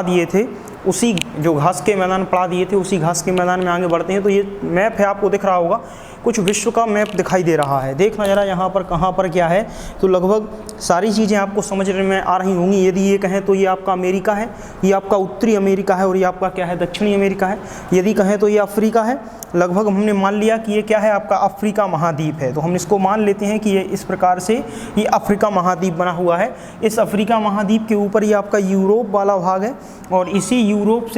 दिए थे, उसी जो घास के मैदान पढ़ा दिए थे उसी घास के मैदान में आगे बढ़ते हैं। तो ये मैप है, आपको दिख रहा होगा, कुछ विश्व का मैप दिखाई दे रहा है। देखना जरा यहाँ पर कहाँ पर क्या है। तो लगभग सारी चीज़ें आपको समझने में आ रही होंगी। यदि ये कहें तो ये आपका अमेरिका है, ये आपका उत्तरी अमेरिका है, और ये आपका क्या है, दक्षिणी अमेरिका है। यदि कहें तो ये अफ्रीका है। लगभग हमने मान लिया कि ये क्या है, आपका अफ्रीका महाद्वीप है। तो हम इसको मान लेते हैं कि ये इस प्रकार से ये अफ्रीका महाद्वीप बना हुआ है। इस अफ्रीका महाद्वीप के ऊपर ये आपका यूरोप वाला भाग है, और इसी यूरोप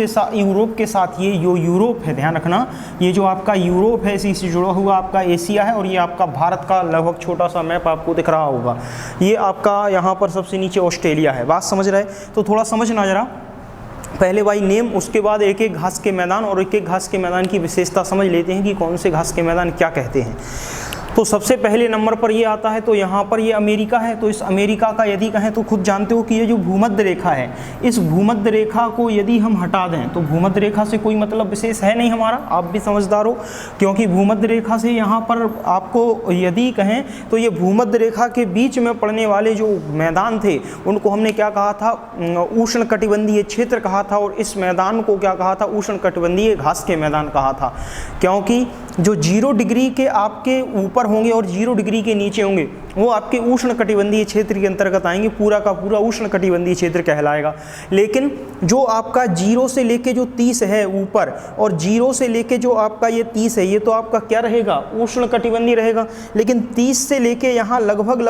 के साथ ये जो यूरोप है, ध्यान रखना, ये जो आपका यूरोप है इसी से जुड़ा हुआ आपका एशिया है। और ये आपका भारत का लगभग छोटा सा मैप आपको दिख रहा होगा। ये आपका यहाँ पर सबसे नीचे ऑस्ट्रेलिया है। बात समझ रहे? तो थोड़ा समझना जरा, पहले बाई नेम, उसके बाद एक एक घास के मैदान और एक एक घास के मैदान की विशेषता समझ लेते हैं कि कौन से घास के मैदान क्या कहते हैं। तो सबसे पहले नंबर पर ये आता है, तो यहाँ पर ये अमेरिका है। तो इस अमेरिका का यदि कहें तो खुद जानते हो कि ये जो भूमध्य रेखा है, इस भूमध्य रेखा को यदि हम हटा दें तो भूमध्य रेखा से कोई मतलब विशेष है नहीं हमारा, आप भी समझदार हो, क्योंकि भूमध्य रेखा से यहाँ पर आपको यदि कहें तो ये भूमध्य रेखा के बीच में पड़ने वाले जो मैदान थे उनको हमने क्या कहा था, उष्णकटिबंधीय क्षेत्र कहा था। और इस मैदान को क्या कहा था, उष्णकटिबंधीय घास के मैदान कहा था, क्योंकि जो 0 डिग्री के आपके ऊपर होंगे और 0 डिग्री के नीचे होंगे वो आपके उष्णकटिबंधीय क्षेत्र के अंतर्गत आएंगे। पूरा का पूरा उष्णकटिबंधीय क्षेत्र कहलाएगा। लेकिन जो आपका 0 से लेके जो 30 है ऊपर, और 0 से लेके जो आपका ये 30 है, ये तो आपका क्या रहेगा, उष्णकटिबंधीय रहेगा। लेकिन 30 से लेके यहाँ लगभग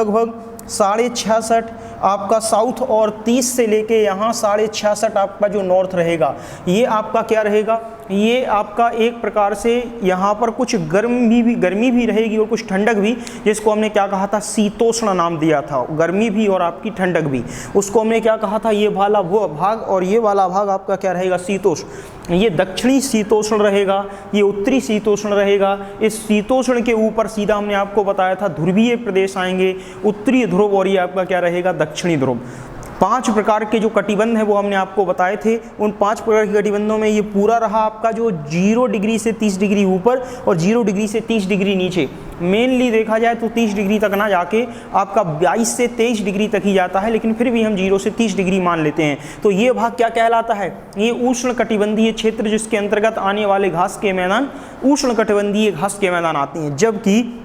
66.5 आपका साउथ, और 30 से लेके यहाँ 66.5 आपका जो नॉर्थ रहेगा, ये आपका क्या रहेगा, ये आपका एक प्रकार से यहाँ पर कुछ गर्मी भी रहेगी और कुछ ठंडक भी, जिसको हमने क्या कहा था, शीतोष्ण नाम दिया था। गर्मी भी और आपकी ठंडक भी, उसको हमने क्या कहा था, ये वाला वो भाग और ये वाला भाग आपका क्या रहेगा, शीतोष्ण। ये दक्षिणी शीतोष्ण रहेगा, ये उत्तरी शीतोष्ण रहेगा। इस शीतोष्ण के ऊपर सीधा हमने आपको बताया था ध्रुवीय प्रदेश आएंगे, उत्तरी ध्रुव, और ये आपका क्या रहेगा, दक्षिणी ध्रुव। 5 प्रकार के जो कटिबंध है वो हमने आपको बताए थे। उन 5 प्रकार के कटिबंधों में ये पूरा रहा आपका जो 0 डिग्री से 30 डिग्री ऊपर और 0 डिग्री से 30 डिग्री नीचे। मेनली देखा जाए तो 30 डिग्री तक ना जाके आपका 22 से 23 डिग्री तक ही जाता है, लेकिन फिर भी हम 0 से 30 डिग्री मान लेते हैं। तो ये भाग क्या कहलाता है, ये उष्णकटिबंधीय क्षेत्र, जिसके अंतर्गत आने वाले घास के मैदान उष्णकटिबंधीय घास के मैदान आते हैं। जबकि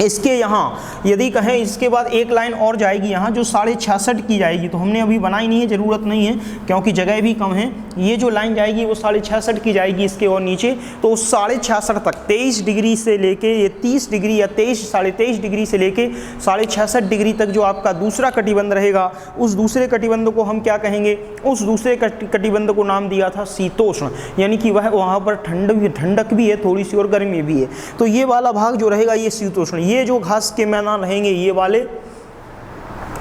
इसके यहाँ यदि कहें इसके बाद एक लाइन और जाएगी यहाँ जो 66.5 की जाएगी, तो हमने अभी बनाई नहीं है, ज़रूरत नहीं है क्योंकि जगह भी कम है। ये जो लाइन जाएगी वो 66.5 की जाएगी इसके और नीचे। तो उस 66.5 तक 23 डिग्री से लेके ये 30 डिग्री या 23 डिग्री से लेके 66.5 डिग्री तक जो आपका दूसरा कटिबंध रहेगा, उस दूसरे कटिबंध को हम क्या कहेंगे, उस दूसरे कटिबंध को नाम दिया था शीतोष्ण, यानी कि वह वहाँ पर ठंडक भी है थोड़ी सी और गर्मी भी है। तो ये वाला भाग जो रहेगा ये शीतोष्ण। ये जो घास के मैदान रहेंगे ये वाले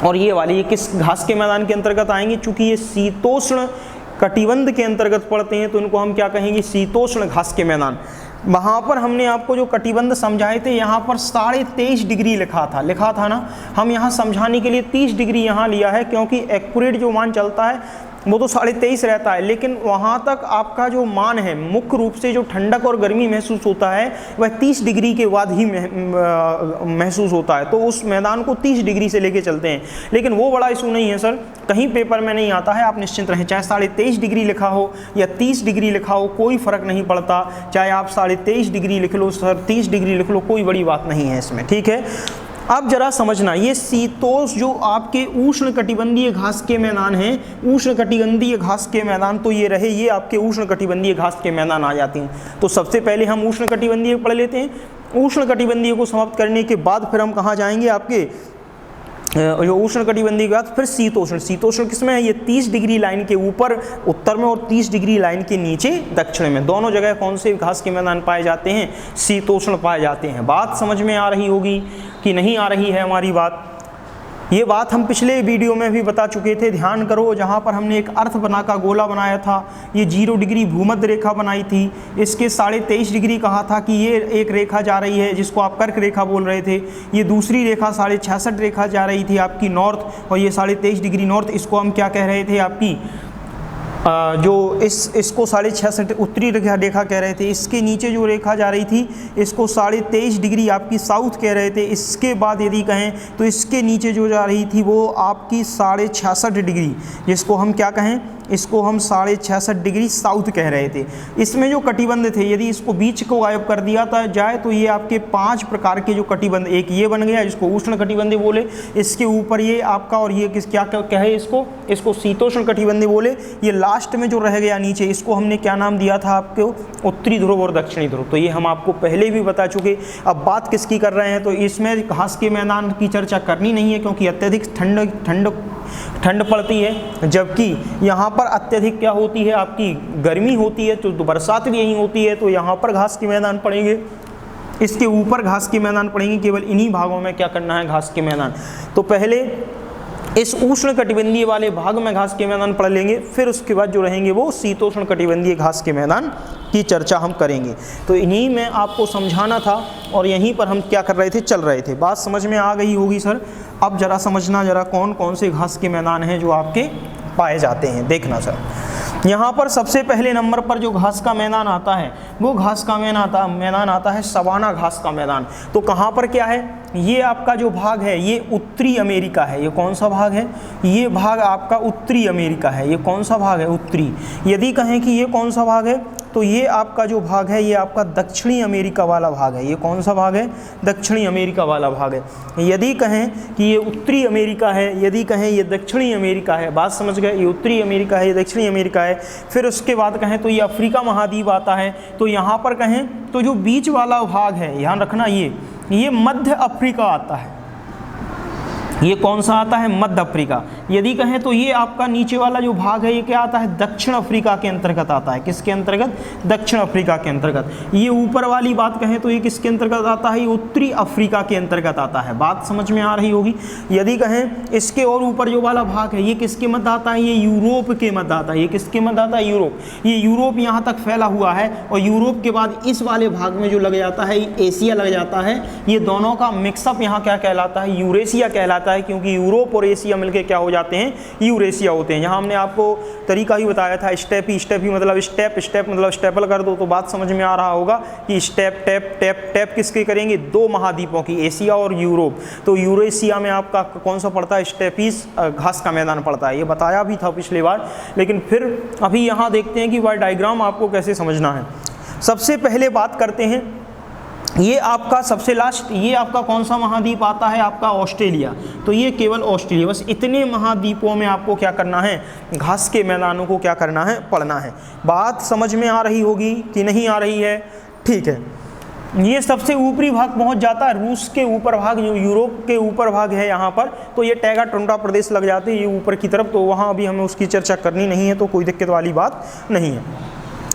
और ये वाले, ये किस घास के मैदान के अंतर्गत आएंगे, चूंकि ये शीतोष्ण कटिबंध के अंतर्गत पड़ते हैं तो इनको हम क्या कहेंगे, शीतोष्ण घास के मैदान। वहाँ पर हमने आपको जो कटिबंध समझाए थे यहाँ पर 23.5 डिग्री लिखा था ना, हम यहाँ समझाने के लिए 30 डिग्री यहाँ लिया है, क्योंकि एक्यूरेट जो मान चलता है वो तो 23.5 रहता है, लेकिन वहाँ तक आपका जो मान है मुख्य रूप से जो ठंडक और गर्मी महसूस होता है वह 30 डिग्री के बाद ही महसूस होता है। तो उस मैदान को 30 डिग्री से लेके चलते हैं, लेकिन वो बड़ा इशू नहीं है सर, कहीं पेपर में नहीं आता है, आप निश्चिंत रहें। चाहे 23.5 डिग्री लिखा हो या 30 डिग्री लिखा हो कोई फ़र्क नहीं पड़ता, चाहे आप 23.5 डिग्री लिख लो, सर 30 डिग्री लिख लो, कोई बड़ी बात नहीं है इसमें, ठीक है। अब जरा समझना, ये शीतोष्ण जो आपके उष्णकटिबंधीय घास के मैदान हैं, उष्णकटिबंधीय घास के मैदान तो ये रहे, ये आपके उष्णकटिबंधीय घास के मैदान आ जाते हैं। तो सबसे पहले हम उष्णकटिबंधीय पढ़ लेते हैं। उष्णकटिबंधीय को समाप्त करने के बाद फिर हम कहाँ जाएंगे, आपके जो उष्णकटिबंधीय के बाद फिर शीतोष्ण। शीतोष्ण किसमें है, ये 30 डिग्री लाइन के ऊपर उत्तर में और 30 डिग्री लाइन के नीचे दक्षिण में, दोनों जगह कौन से घास के मैदान पाए जाते हैं, शीतोष्ण पाए जाते हैं। बात समझ में आ रही होगी कि नहीं आ रही है हमारी बात। ये बात हम पिछले वीडियो में भी बता चुके थे, ध्यान करो, जहाँ पर हमने एक अर्थ बना का गोला बनाया था, ये 0 डिग्री भूमध्य रेखा बनाई थी, इसके 23.5 डिग्री कहा था कि ये एक रेखा जा रही है जिसको आप कर्क रेखा बोल रहे थे। ये दूसरी रेखा 66.5 रेखा जा रही थी आपकी नॉर्थ, और ये 23.5 डिग्री नॉर्थ, इसको हम क्या कह रहे थे, आपकी जो इसको 66.5 उत्तरी रेखा कह रहे थे। इसके नीचे जो रेखा जा रही थी इसको 23.5 डिग्री आपकी साउथ कह रहे थे। इसके बाद यदि कहें तो इसके नीचे जो जा रही थी वो आपकी 66.5 डिग्री, जिसको हम क्या कहें, इसको हम 66.5 डिग्री साउथ कह रहे थे। इसमें जो कटिबंध थे, यदि इसको बीच को गायब कर दिया जाए तो ये आपके 5 प्रकार के जो कटिबंध, एक ये बन गया जिसको उष्ण कटिबंधी बोले, इसके ऊपर ये आपका, और ये किस क्या कहे इसको शीतोष्ण कटिबंधी बोले। ये लास्ट में जो रह गया नीचे, इसको हमने क्या नाम दिया था आपको, उत्तरी ध्रुव और दक्षिणी ध्रुव। तो ये हम आपको पहले भी बता चुके। अब बात किसकी कर रहे हैं, तो इसमें घास के मैदान की चर्चा करनी नहीं है क्योंकि अत्यधिक ठंड पड़ती है, जबकि यहाँ पर अत्यधिक क्या होती है, आपकी गर्मी होती है, तो बरसात भी यहीं होती है। तो यहाँ पर घास के मैदान पड़ेंगे, इसके ऊपर घास के मैदान पड़ेंगे। केवल इन्हीं भागों में क्या करना है, घास के मैदान। तो पहले इस उष्ण कटिबंधीय वाले भाग में घास के मैदान पढ़ लेंगे, फिर उसके बाद जो रहेंगे वो शीतोष्ण कटिबंधीय घास के मैदान की चर्चा हम करेंगे। तो इन्हीं में आपको समझाना था और यहीं पर हम क्या कर रहे थे, चल रहे थे। बात समझ में आ गई होगी सर। अब जरा समझना जरा कौन कौन से घास के मैदान हैं जो आपके पाए जाते हैं, देखना सर। यहाँ पर सबसे पहले नंबर पर जो घास का मैदान आता है वो घास का मैदान आता है सवाना घास का मैदान। तो कहाँ पर क्या है, ये आपका जो भाग है ये उत्तरी अमेरिका है। ये कौन सा भाग है, ये भाग आपका उत्तरी अमेरिका है। ये कौन सा भाग है, उत्तरी। यदि कहें कि ये कौन सा भाग है, तो ये आपका जो भाग है ये आपका दक्षिणी अमेरिका वाला भाग है। ये कौन सा भाग है, दक्षिणी अमेरिका वाला भाग है। यदि कहें कि ये उत्तरी अमेरिका है, यदि कहें ये दक्षिणी अमेरिका है, बात समझ गए, ये उत्तरी अमेरिका है, ये दक्षिणी अमेरिका है। फिर उसके बाद कहें तो ये अफ्रीका महाद्वीप आता है। तो यहाँ पर कहें तो जो बीच वाला भाग है, ध्यान रखना, ये मध्य अफ्रीका आता है। ये कौन सा आता है, मध्य अफ्रीका। यदि कहें तो ये आपका नीचे वाला जो भाग है ये क्या आता है, दक्षिण अफ्रीका के अंतर्गत आता है। किसके अंतर्गत, दक्षिण अफ्रीका के अंतर्गत। ये ऊपर वाली बात कहें तो ये किसके अंतर्गत आता है, ये उत्तरी अफ्रीका के अंतर्गत आता है। बात समझ में आ रही होगी। यदि कहें इसके और ऊपर जो वाला भाग है ये किसके मध्य आता है, ये यूरोप के मध्य आता है। ये किसके मध्य आता है, यूरोप। ये यूरोप यहाँ तक फैला हुआ है और यूरोप के बाद इस वाले भाग में जो लग जाता है एशिया लग जाता है। ये दोनों का मिक्सअप यहाँ क्या कहलाता है, यूरेशिया कहलाता है, क्योंकि यूरोप और एशिया मिलकर क्या हो जाते हैं, यूरेशिया होते हैं। यहाँ हमने आपको तरीका ही बताया था, स्टेप ही मतलब स्टेप मतलब स्टेपल कर दो। तो बात समझ में आ रहा होगा कि स्टेप टैप किसके करेंगे, दो महाद्वीपों की, एशिया और यूरोप। तो यूरेशिया में आपका कौन सा पड़ता है, स्टेपीज घास का मैदान पड़ता है। ये बताया भी था पिछली बार, लेकिन फिर अभी यहाँ देखते हैं कि वह डायग्राम आपको कैसे समझना है। सबसे पहले बात करते हैं, ये आपका सबसे लास्ट, ये आपका कौन सा महाद्वीप आता है, आपका ऑस्ट्रेलिया। तो ये केवल ऑस्ट्रेलिया, बस इतने महाद्वीपों में आपको क्या करना है, घास के मैदानों को क्या करना है, पढ़ना है। बात समझ में आ रही होगी कि नहीं आ रही है, ठीक है। ये सबसे ऊपरी भाग पहुंच जाता है रूस के ऊपर भाग, जो यूरोप के ऊपर भाग है यहाँ पर। तो ये टैगा टोंडा प्रदेश लग जाते हैं ये ऊपर की तरफ। तो वहाँ अभी हमें उसकी चर्चा करनी नहीं है, तो कोई दिक्कत वाली बात नहीं है।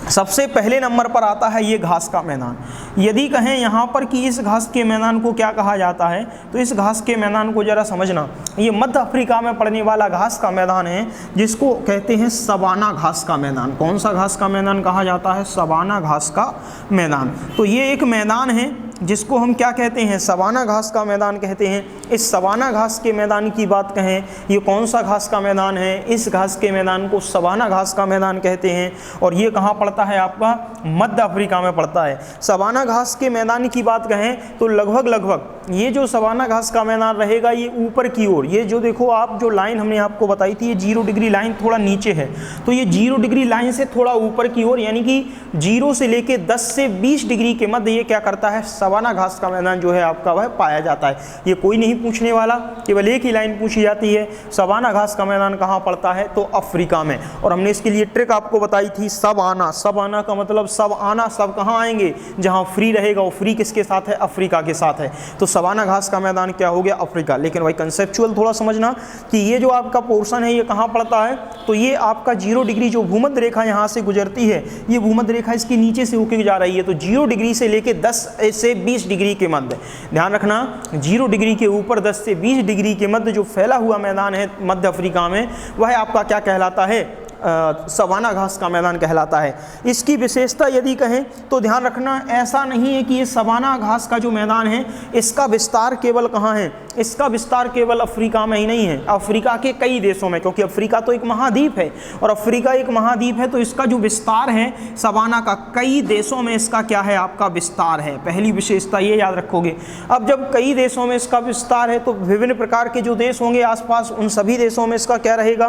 सबसे पहले नंबर पर आता है ये घास का मैदान। यदि कहें यहाँ पर कि इस घास के मैदान को क्या कहा जाता है, तो इस घास के मैदान को जरा समझना। ये मध्य अफ्रीका में पड़ने वाला घास का मैदान है, जिसको कहते हैं सवाना घास का मैदान। कौन सा घास का मैदान कहा जाता है, सवाना घास का मैदान। तो ये एक मैदान है जिसको हम क्या कहते हैं, सवाना घास का मैदान कहते हैं। इस सवाना घास के मैदान की बात कहें, ये कौन सा घास का मैदान है, इस घास के मैदान को सवाना घास का मैदान कहते हैं। और ये कहाँ पड़ता है, आपका मध्य अफ्रीका में पड़ता है। सवाना घास के मैदान की बात कहें तो लगभग ये जो सवाना घास का मैदान रहेगा ये ऊपर की ओर, ये जो देखो आप जो लाइन हमने आपको बताई थी, ये 0 डिग्री लाइन थोड़ा नीचे है। तो ये 0 डिग्री लाइन से थोड़ा ऊपर की ओर, यानी कि 0 से लेके 10 से 20 डिग्री के मध्य ये क्या करता है, सवाना घास का मैदान जो है आपका वह पाया जाता है। ये कोई नहीं पूछने वाला, केवल एक ही लाइन पूछी जाती है, सवाना घास का मैदान कहाँ पड़ता है, तो अफ्रीका में। और हमने इसके लिए ट्रिक आपको बताई थी, सब आना का मतलब सब आना, सब कहाँ आएंगे, जहाँ फ्री रहेगा वो फ्री किसके साथ है, अफ्रीका के साथ है। तो सवाना घास का मैदान क्या हो गया, अफ्रीका। लेकिन भाई कंसेप्चुअल थोड़ा समझना कि ये जो आपका पोर्शन है ये कहाँ पड़ता है, तो ये आपका 0 डिग्री जो भूमध्य रेखा यहाँ से गुजरती है, ये भूमध्य रेखा इसके नीचे से होकर जा रही है। तो 0 डिग्री से लेके 10 से 20 डिग्री के मध्य, ध्यान रखना, 0 डिग्री के ऊपर 10 से 20 डिग्री के मध्य जो फैला हुआ मैदान है मध्य अफ्रीका में, वह आपका क्या कहलाता है, सवाना घास का मैदान कहलाता है। इसकी विशेषता यदि कहें तो ध्यान रखना, ऐसा नहीं है कि ये सवाना घास का जो मैदान है इसका विस्तार केवल कहाँ है, इसका विस्तार केवल अफ्रीका में ही नहीं है, अफ्रीका के कई देशों में, क्योंकि अफ्रीका तो एक महाद्वीप है और अफ्रीका एक महाद्वीप है, तो इसका जो विस्तार है सवाना का, कई देशों में इसका क्या है आपका विस्तार है। पहली विशेषता ये याद रखोगे। अब जब कई देशों में इसका विस्तार है तो विभिन्न प्रकार के जो देश होंगे आसपास, उन सभी देशों में इसका क्या रहेगा,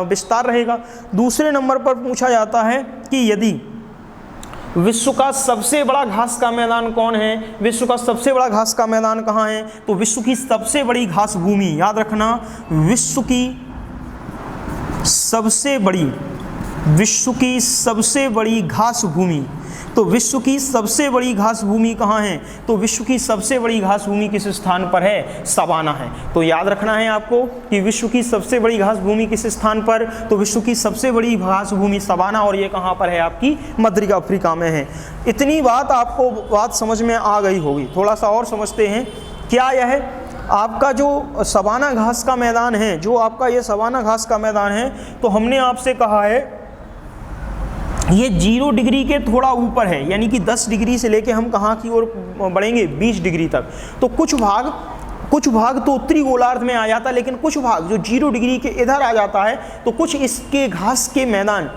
विस्तार रहेगा। दूसरे नंबर पर पूछा जाता है कि यदि विश्व का सबसे बड़ा घास का मैदान कौन है, विश्व का सबसे बड़ा घास का मैदान कहाँ है, तो विश्व की सबसे बड़ी घास भूमि, याद रखना, विश्व की सबसे बड़ी घास भूमि, तो विश्व की सबसे बड़ी घास भूमि कहाँ है, तो विश्व की सबसे बड़ी घास भूमि किस स्थान पर है, सवाना है। तो याद रखना है आपको कि विश्व की सबसे बड़ी घास भूमि किस स्थान पर, तो विश्व की सबसे बड़ी घास भूमि सवाना, और ये कहाँ पर है आपकी मध्य अफ्रीका में है। इतनी बात आपको बात समझ में आ गई होगी। थोड़ा सा और समझते हैं। क्या यह आपका जो सवाना घास का मैदान है, जो आपका ये सवाना घास का मैदान है, तो हमने आपसे कहा है ये 0 डिग्री के थोड़ा ऊपर है, यानी कि 10 डिग्री से लेके हम कहाँ की ओर बढ़ेंगे, 20 डिग्री तक। तो कुछ भाग तो उत्तरी गोलार्ध में आ जाता है, लेकिन कुछ भाग जो 0 डिग्री के इधर आ जाता है, तो कुछ इसके घास के मैदान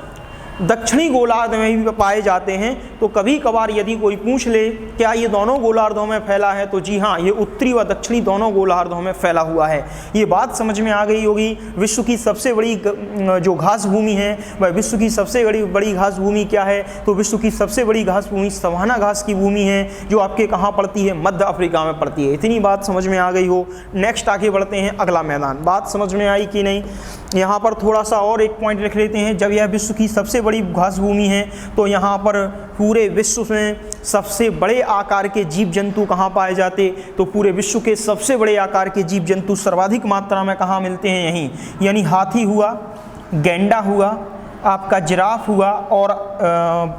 दक्षिणी गोलार्ध में भी पाए जाते हैं। तो कभी कभार यदि कोई पूछ ले क्या ये दोनों गोलार्धों में फैला है, तो जी हाँ, ये उत्तरी व दक्षिणी दोनों गोलार्धों में फैला हुआ है। ये बात समझ में आ गई होगी। विश्व की सबसे बड़ी जो घास भूमि है, वह विश्व की सबसे बड़ी घास भूमि क्या है, तो विश्व की सबसे बड़ी घास भूमि सवाना घास की भूमि है, जो आपके कहाँ पड़ती है, मध्य अफ्रीका में पड़ती है। इतनी बात समझ में आ गई हो। नेक्स्ट आगे बढ़ते हैं, अगला मैदान। बात समझ में आई कि नहीं? यहाँ पर थोड़ा सा और एक पॉइंट रख लेते हैं। जब यह विश्व की सबसे बड़ी घास भूमि है, तो यहाँ पर पूरे विश्व में सबसे बड़े आकार के जीव जंतु कहाँ पाए जाते, तो पूरे विश्व के सबसे बड़े आकार के जीव जंतु सर्वाधिक मात्रा में कहाँ मिलते हैं, यहीं, यानी हाथी हुआ, गैंडा हुआ, आपका जिराफ हुआ, और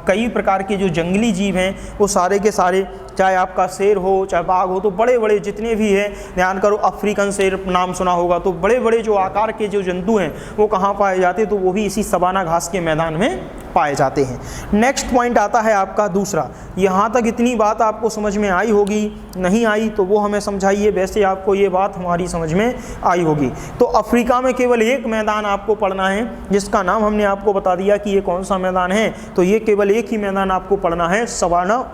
कई प्रकार के जो जंगली जीव हैं वो सारे के सारे, चाहे आपका शेर हो चाहे बाघ हो, तो बड़े बड़े जितने भी हैं, ध्यान करो, अफ्रीकन शेर नाम सुना होगा, तो बड़े बड़े जो आकार के जो जंतु हैं वो कहाँ पाए जाते, तो वो भी इसी सवाना घास के मैदान में पाए जाते हैं। नेक्स्ट पॉइंट आता है आपका दूसरा। यहाँ तक इतनी बात आपको समझ में आई होगी, नहीं आई तो वो हमें समझाइए, वैसे आपको ये बात हमारी समझ में आई होगी। तो अफ्रीका में केवल एक मैदान आपको पढ़ना है, जिसका नाम हमने आपको बता दिया कि ये कौन सा मैदान है, तो ये केवल एक ही मैदान आपको पढ़ना है, सवाना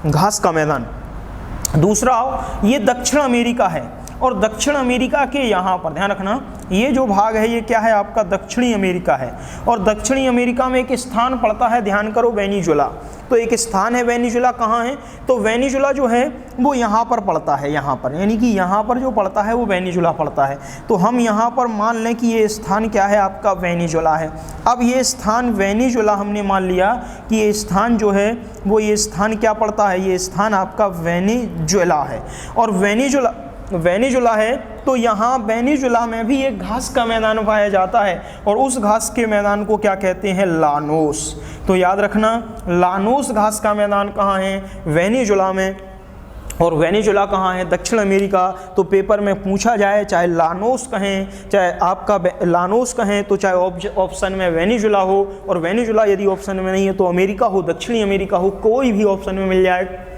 घास का मैदान। दूसरा, ये दक्षिण अमेरिका है, और दक्षिण अमेरिका के यहाँ पर ध्यान रखना, ये जो भाग है ये क्या है आपका, दक्षिणी अमेरिका है। और दक्षिणी अमेरिका में एक स्थान पड़ता है, ध्यान करो, वेनेजुला। तो एक स्थान है वेनेजुला, कहाँ है, तो वेनेजुला जो है वो यहाँ पर पड़ता है, यहाँ पर, यानी कि यहाँ पर जो पड़ता है वो वेनेजुला पड़ता है। तो हम यहाँ पर मान लें कि ये स्थान क्या है आपका, वेनेजुला है। अब ये स्थान वेनेजुला हमने मान लिया कि ये स्थान जो है वो, ये स्थान क्या पड़ता है, ये स्थान आपका वेनेजुला है। और वेनेजुला है, तो यहाँ वेनेजुला में भी एक घास का मैदान पाया जाता है, और उस घास के मैदान को क्या कहते हैं, लानोस। तो याद रखना, लानोस घास का मैदान कहाँ है, वेनेजुला में। और वेनेजुला कहाँ है, दक्षिण अमेरिका। तो पेपर में पूछा जाए, चाहे लानोस कहें, चाहे आपका लानोस कहें, तो चाहे ऑप्शन में वेनेजुला हो, और वेनेजुला यदि ऑप्शन में नहीं है तो अमेरिका हो, दक्षिणी अमेरिका हो, कोई भी ऑप्शन में मिल जाए,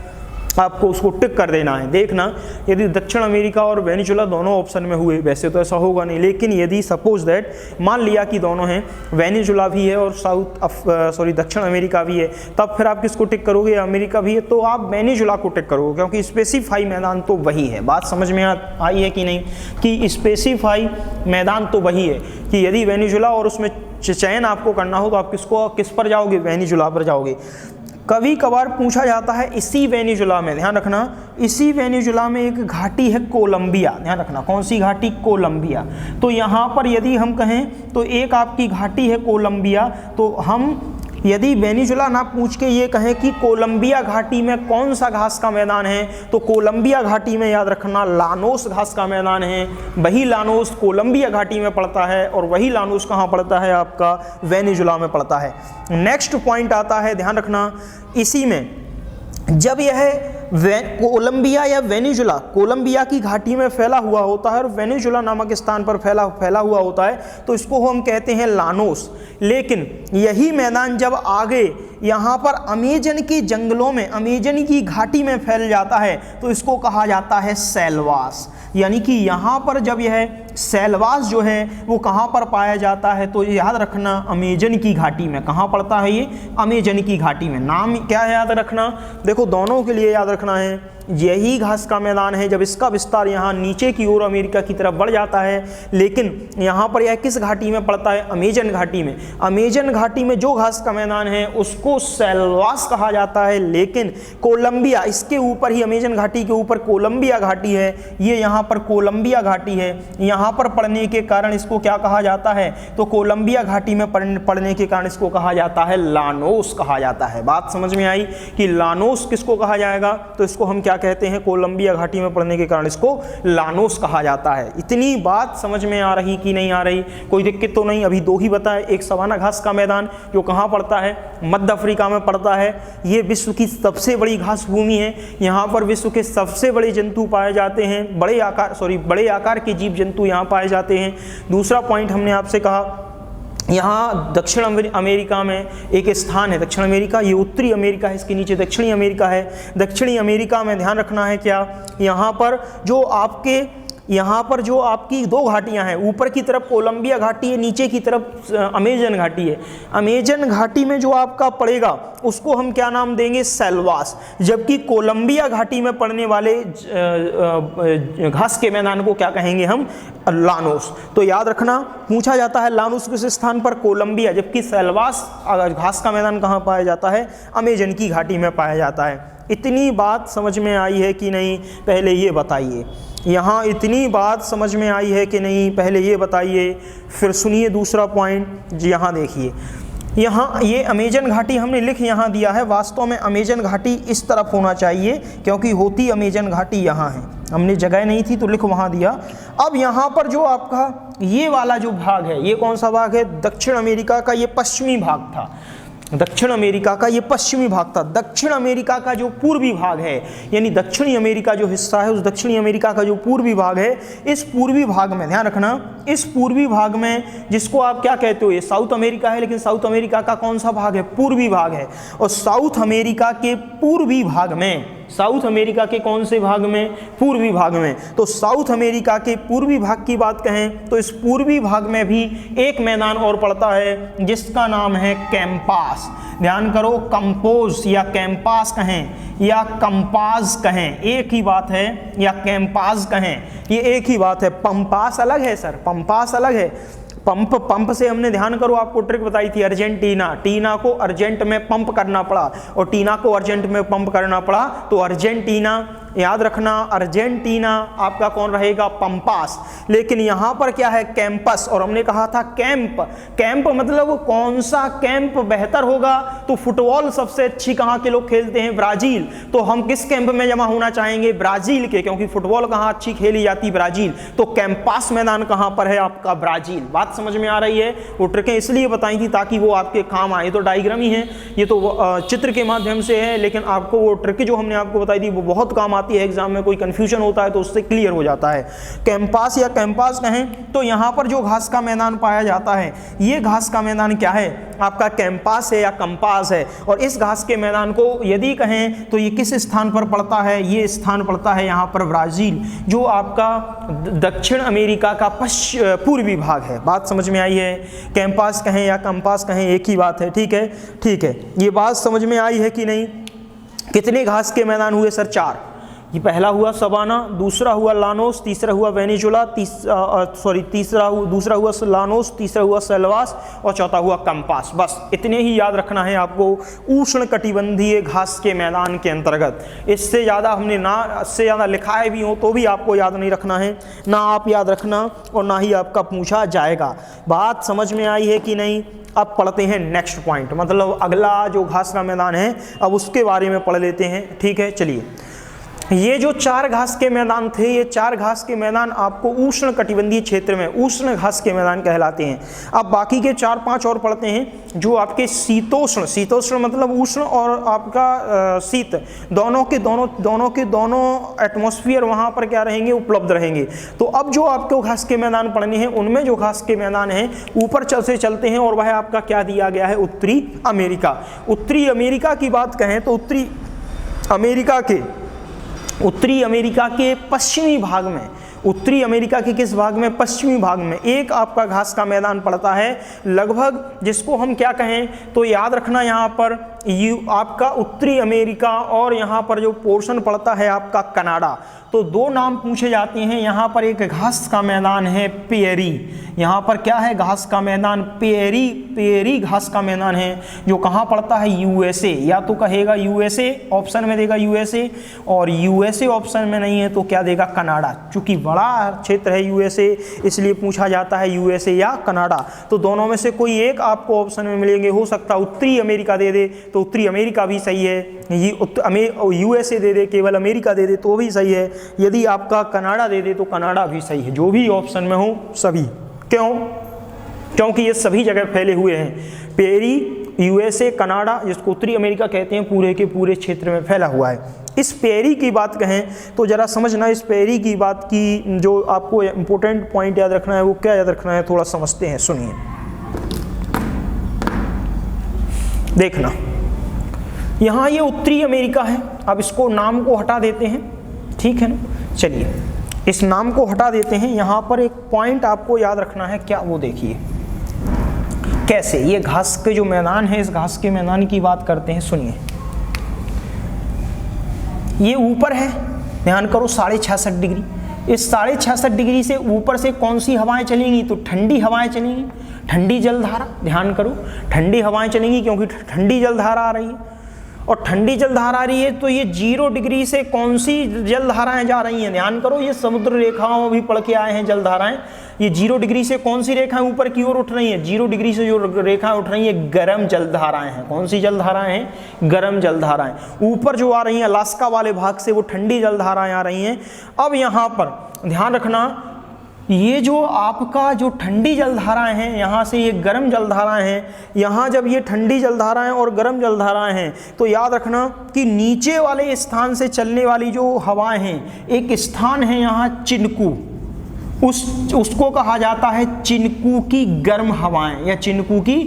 आपको उसको टिक कर देना है। देखना, यदि दक्षिण अमेरिका और वेनेजुला दोनों ऑप्शन में हुए, वैसे तो ऐसा होगा नहीं, लेकिन यदि सपोज दैट मान लिया कि दोनों हैं, वेनेजुला भी है और दक्षिण अमेरिका भी है, तब फिर आप किसको टिक करोगे, अमेरिका भी है, तो आप वेनेजुला को टिक करोगे, क्योंकि स्पेसिफाई मैदान तो वही है। बात समझ में आई है कि नहीं, कि स्पेसिफाई मैदान तो वही है, कि यदि वेनेजुला और उसमें चयन आपको करना हो तो आप किस पर जाओगे, वेनेजुला पर जाओगे। कभी कभार पूछा जाता है इसी वेनेजुला में, ध्यान रखना, इसी वेनेजुला में एक घाटी है कोलंबिया, ध्यान रखना, कौन सी घाटी, कोलंबिया। तो यहाँ पर यदि हम कहें तो एक आपकी घाटी है कोलंबिया, तो हम यदि वेनेजुला ना पूछ के ये कहें कि कोलंबिया घाटी में कौन सा घास का मैदान है, तो कोलंबिया घाटी में याद रखना लानोस घास का मैदान है। वही लानोस कोलंबिया घाटी में पड़ता है, और वही लानोस कहाँ पड़ता है आपका, वेनेजुला में पड़ता है। नेक्स्ट पॉइंट आता है, ध्यान रखना, इसी में जब यह कोलंबिया या वेनेजुला कोलंबिया की घाटी में फैला हुआ होता है और वेनेजुला नामक स्थान पर फैला हुआ होता है, तो इसको हम कहते हैं लानोस। लेकिन यही मैदान जब आगे यहाँ पर अमेजन के जंगलों में, अमेजन की घाटी में फैल जाता है, तो इसको कहा जाता है सेल्वास। यानी कि यहाँ पर जब यह सैलवास जो है वो कहाँ पर पाया जाता है, तो याद रखना अमेजन की घाटी में। कहाँ पड़ता है ये? अमेजन की घाटी में। नाम क्या याद रखना, देखो दोनों के लिए याद रखना है, यही घास का मैदान है। जब इसका विस्तार यहाँ नीचे की ओर अमेरिका की तरफ बढ़ जाता है, लेकिन यहाँ पर यह किस घाटी में पड़ता है? अमेजन घाटी में। अमेजन घाटी में जो घास का मैदान है उसको सैलवास कहा जाता है, लेकिन कोलंबिया, इसके ऊपर ही अमेजन घाटी के ऊपर कोलंबिया घाटी है, ये यहाँ पर कोलंबिया घाटी है, यहाँ पर पड़ने के कारण इसको क्या कहा जाता है? तो कोलंबिया घाटी में पड़ने के कारण इसको कहा जाता है लानोस कहा जाता है। बात समझ में आई कि लानोस किसको कहा जाएगा? तो इसको हम क्या कहते हैं? कोलंबिया घाटी में पड़ने के कारण इसको लानोस कहा जाता है। इतनी बात समझ में आ रही कि नहीं आ रही? कोई दिक्कत तो नहीं? अभी दो ही बताए, एक सवाना घास का मैदान जो कहाँ पड़ता है? मध्य अफ्रीका में पड़ता है। ये विश्व की सबसे बड़ी घास भूमि है, यहाँ पर विश्व के सबसे बड़े जंतु पाए जाते हैं, बड़े आकार के जीव जंतु यहाँ पाए जाते हैं। दूसरा पॉइंट हमने आपसे कहा, यहाँ दक्षिण अमेरिका में एक स्थान है, दक्षिण अमेरिका, ये उत्तरी अमेरिका है, इसके नीचे दक्षिणी अमेरिका है। दक्षिणी अमेरिका में ध्यान रखना है क्या, यहाँ पर जो आपकी दो घाटियाँ हैं, ऊपर की तरफ कोलंबिया घाटी है, नीचे की तरफ अमेजन घाटी है। अमेजन घाटी में जो आपका पड़ेगा उसको हम क्या नाम देंगे? सैलवास। जबकि कोलंबिया घाटी में पड़ने वाले घास के मैदान को क्या कहेंगे हम? लानोस। तो याद रखना, पूछा जाता है लानोस किस स्थान पर? कोलंबिया। जबकि सैलवास घास का मैदान कहाँ पाया जाता है? अमेजन की घाटी में पाया जाता है। इतनी बात समझ में आई है कि नहीं? पहले ये बताइए। यहाँ इतनी बात समझ में आई है कि नहीं? पहले ये बताइए। फिर सुनिए दूसरा पॉइंट, यहाँ देखिए, यहाँ ये अमेजन घाटी हमने लिख यहाँ दिया है, वास्तव में अमेजन घाटी इस तरफ होना चाहिए, क्योंकि होती अमेजन घाटी यहाँ है, हमने जगह नहीं थी तो लिख वहाँ दिया। अब यहाँ पर जो आपका ये वाला जो भाग है, ये कौन सा भाग है? दक्षिण अमेरिका का ये पश्चिमी भाग था। दक्षिण अमेरिका का ये पश्चिमी भाग था। दक्षिण अमेरिका का जो पूर्वी भाग है, यानी दक्षिणी अमेरिका जो हिस्सा है, उस दक्षिणी अमेरिका का जो पूर्वी भाग है, इस पूर्वी भाग में ध्यान रखना, इस पूर्वी भाग में जिसको आप क्या कहते हो? ये साउथ अमेरिका है, लेकिन साउथ अमेरिका का कौन सा भाग है? पूर्वी भाग है। और साउथ अमेरिका के पूर्वी भाग में, साउथ अमेरिका के कौन से भाग में? पूर्वी भाग में। तो साउथ अमेरिका के पूर्वी भाग की बात कहें तो इस पूर्वी भाग में भी एक मैदान और पड़ता है जिसका नाम है कैंपास। ध्यान करो, कंपोज या कैंपास कहें या कंपास कहें, एक ही बात है, या कैंपास कहें, ये एक ही बात है। पंपास अलग है सर, पंपास अलग है। पंप से हमने, ध्यान करो, आपको ट्रिक बताई थी, अर्जेंटीना, टीना को अर्जेंट में पंप करना पड़ा और टीना को अर्जेंट में पंप करना पड़ा, तो अर्जेंटीना। याद रखना, अर्जेंटीना आपका कौन रहेगा? पंपास। लेकिन यहाँ पर क्या है? कैंपस। और हमने कहा था कैंप। कैंप मतलब कौन सा कैंप बेहतर होगा? तो फुटबॉल सबसे अच्छी कहाँ के लोग खेलते हैं? ब्राजील। तो हम किस कैंप में जमा होना चाहेंगे? ब्राजील के, क्योंकि फुटबॉल कहाँ अच्छी खेली जाती? ब्राजील। तो कैंपास मैदान कहाँ पर है आपका? ब्राजील। बात समझ में आ रही है? वो ट्रिकें इसलिए बताई थी ताकि वो आपके काम आए। तो डायग्राम ही है, ये तो चित्र के माध्यम से है, लेकिन आपको वो ट्रिक जो हमने आपको बताई थी वो बहुत काम आती है। एग्जाम में कोई कंफ्यूजन होता है तो उससे क्लियर हो जाता है। कैंपास या कैंपास कहें तो यहाँ पर जो घास का मैदान पाया जाता है, ये घास का मैदान क्या है? आपका कैंपास है या कंपास है। और इस घास के मैदान को यदि कहें तो ये किस स्थान पर पड़ता है? ये स्थान पड़ता है यहाँ पर ब्राजील, जो आपका दक्षिण अमेरिका का पूर्वी भाग है। बात समझ में आई है? कैंपास कहें या कंपास कहें, एक ही बात है। ठीक है, ठीक है, ये बात समझ में आई है कि नहीं? कितने घास के मैदान हुए सर? 4। ये पहला हुआ सवाना, दूसरा हुआ लानोस, तीसरा हुआ वेनेजुला, दूसरा हुआ लानोस, तीसरा हुआ सैलवास और चौथा हुआ कंपास। बस इतने ही याद रखना है आपको उष्णकटिबंधीय घास के मैदान के अंतर्गत। इससे ज़्यादा हमने ना, इससे ज़्यादा लिखाए भी हो तो भी आपको याद नहीं रखना है, ना आप याद रखना और ना ही आपका पूछा जाएगा। बात समझ में आई है कि नहीं? अब पढ़ते हैं नेक्स्ट पॉइंट, मतलब अगला जो घास का मैदान है अब उसके बारे में पढ़ लेते हैं। ठीक है, चलिए। ये जो 4 घास के मैदान थे, ये 4 घास के मैदान आपको उष्ण कटिबंधीय क्षेत्र में उष्ण घास के मैदान कहलाते हैं। अब बाकी के 4-5 और पढ़ते हैं जो आपके शीतोष्ण, शीतोष्ण मतलब उष्ण और आपका शीत, दोनों के दोनों एटमॉस्फेयर वहाँ पर क्या रहेंगे? उपलब्ध रहेंगे। तो अब जो आपको घास के मैदान पढ़ने हैं, उनमें जो घास के मैदान हैं ऊपर से चलते हैं और वह आपका क्या दिया गया है? उत्तरी अमेरिका। उत्तरी अमेरिका की बात कहें तो उत्तरी अमेरिका के पश्चिमी भाग में, उत्तरी अमेरिका के किस भाग में? पश्चिमी भाग में एक आपका घास का मैदान पड़ता है लगभग, जिसको हम क्या कहें तो याद रखना यहाँ पर आपका उत्तरी अमेरिका और यहाँ पर जो पोर्शन पड़ता है आपका कनाडा। तो दो नाम पूछे जाते हैं यहाँ पर। एक घास का मैदान है पेरी, यहाँ पर क्या है? घास का मैदान पेरी घास का मैदान है, जो कहाँ पड़ता है? यूएसए। या तो कहेगा यूएसए, ऑप्शन में देगा यूएसए, और यूएसए ऑप्शन में नहीं है तो क्या देगा? कनाडा। चूंकि बड़ा क्षेत्र है यूएसए, इसलिए पूछा जाता है यूएसए या कनाडा। तो दोनों में से कोई एक आपको ऑप्शन में मिलेंगे। हो सकता है उत्तरी अमेरिका दे दे तो उत्तरी अमेरिका भी सही है, यूएसए दे दे, केवल अमेरिका दे दे तो भी सही है, यदि आपका कनाडा दे दे तो कनाडा भी सही है। जो भी ऑप्शन में हो सभी। क्यों? क्योंकि ये सभी जगह फैले हुए हैं। पेरी, यूएसए, कनाडा, जिसको उत्तरी अमेरिका कहते हैं, पूरे के पूरे क्षेत्र में फैला हुआ है। इस पेरी की बात कहें तो जरा समझना, इस पेरी की बात की जो आपको इंपॉर्टेंट पॉइंट याद रखना है वो क्या याद रखना है, थोड़ा समझते हैं, सुनिए। देखना, यहाँ ये उत्तरी अमेरिका है। अब इसको नाम को हटा देते हैं, ठीक है ना। चलिए इस नाम को हटा देते हैं। यहाँ पर एक पॉइंट आपको याद रखना है, क्या? वो देखिए कैसे ये घास के जो मैदान है, इस घास के मैदान की बात करते हैं। सुनिए, ये ऊपर है, ध्यान करो, 66.5 डिग्री। इस 66.5 डिग्री से ऊपर से कौन सी हवाएं चलेंगी? तो ठंडी हवाएं चलेंगी, ठंडी जलधारा। ध्यान करो, ठंडी हवाएं चलेंगी क्योंकि ठंडी जलधारा आ रही है। और ठंडी जलधारा आ रही है तो ये 0 डिग्री से कौन सी जलधाराएं जा रही हैं? ध्यान करो, ये समुद्र रेखाओं भी पढ़ के आए हैं जलधाराएं। ये 0 डिग्री से कौन सी रेखाएं ऊपर की ओर उठ रही हैं? 0 डिग्री से जो रेखाएं उठ रही हैं गर्म जलधाराएं हैं। कौन सी जलधाराएं हैं? गर्म जलधाराएं। ऊपर जो आ रही हैं अलास्का वाले भाग से, वो ठंडी जलधाराएं आ रही हैं। अब यहाँ पर ध्यान रखना, ये जो आपका जो ठंडी जलधाराएं हैं, यहाँ से ये गर्म जलधाराएं हैं। यहाँ जब ये ठंडी जलधाराएं और गर्म जलधाराएं हैं तो याद रखना कि नीचे वाले स्थान से चलने वाली जो हवाएं हैं, एक स्थान है यहाँ चिनकू, उसको कहा जाता है चिनकू की गर्म हवाएं या चिनकू की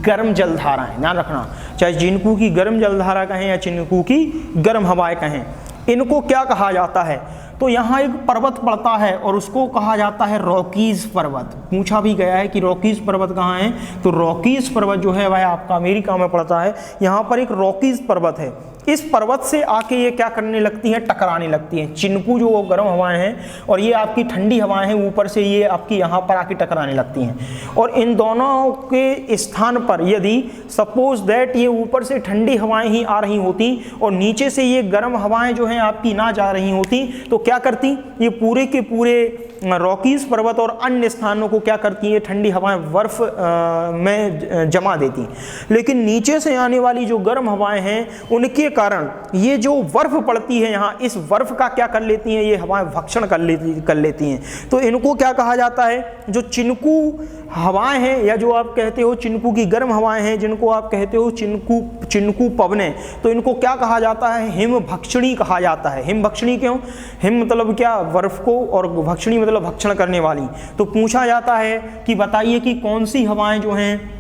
गर्म जलधाराएं। ध्यान रखना, चाहे चिनकू की गर्म जलधारा कहें या चिनकू की गर्म हवाएं कहें, इनको क्या कहा जाता है? तो यहाँ एक पर्वत पड़ता है और उसको कहा जाता है रॉकीज पर्वत। पूछा भी गया है कि रॉकीज पर्वत कहाँ है, तो रॉकीज पर्वत जो है वह आपका अमेरिका में पड़ता है। यहाँ पर एक रॉकीज पर्वत है। इस पर्वत से आके ये क्या करने लगती हैं? टकराने लगती हैं। चिनकू जो गर्म हवाएं हैं और ये आपकी ठंडी हवाएं हैं, ऊपर से ये आपकी यहाँ पर आके टकराने लगती हैं। और इन दोनों के स्थान पर यदि सपोज दैट ये ऊपर से ठंडी हवाएं ही आ रही होती और नीचे से ये गर्म हवाएं जो हैं आपकी ना जा रही होती, तो क्या करती? ये पूरे के पूरे रॉकीज पर्वत और अन्य स्थानों को क्या करती है? ठंडी हवाएं बर्फ में जमा देती। लेकिन नीचे से आने वाली जो गर्म हवाएं हैं, उनके कारण ये जो बर्फ पड़ती है यहाँ, इस बर्फ का क्या कर लेती हैं? ये हवाएं भक्षण कर लेती हैं। तो इनको क्या कहा जाता है? जो चिनकू हवाएं हैं, या जो आप कहते हो चिनकू की गर्म हवाएं हैं, जिनको आप कहते हो चिनकू पवने, तो इनको क्या कहा जाता है? हिम भक्षणी कहा जाता है। हिम भक्षणी क्यों? हिम मतलब क्या? बर्फ को, और भक्षणी मतलब भक्षण करने वाली। तो पूछा जाता है कि बताइए कि कौन सी हवाएं जो हैं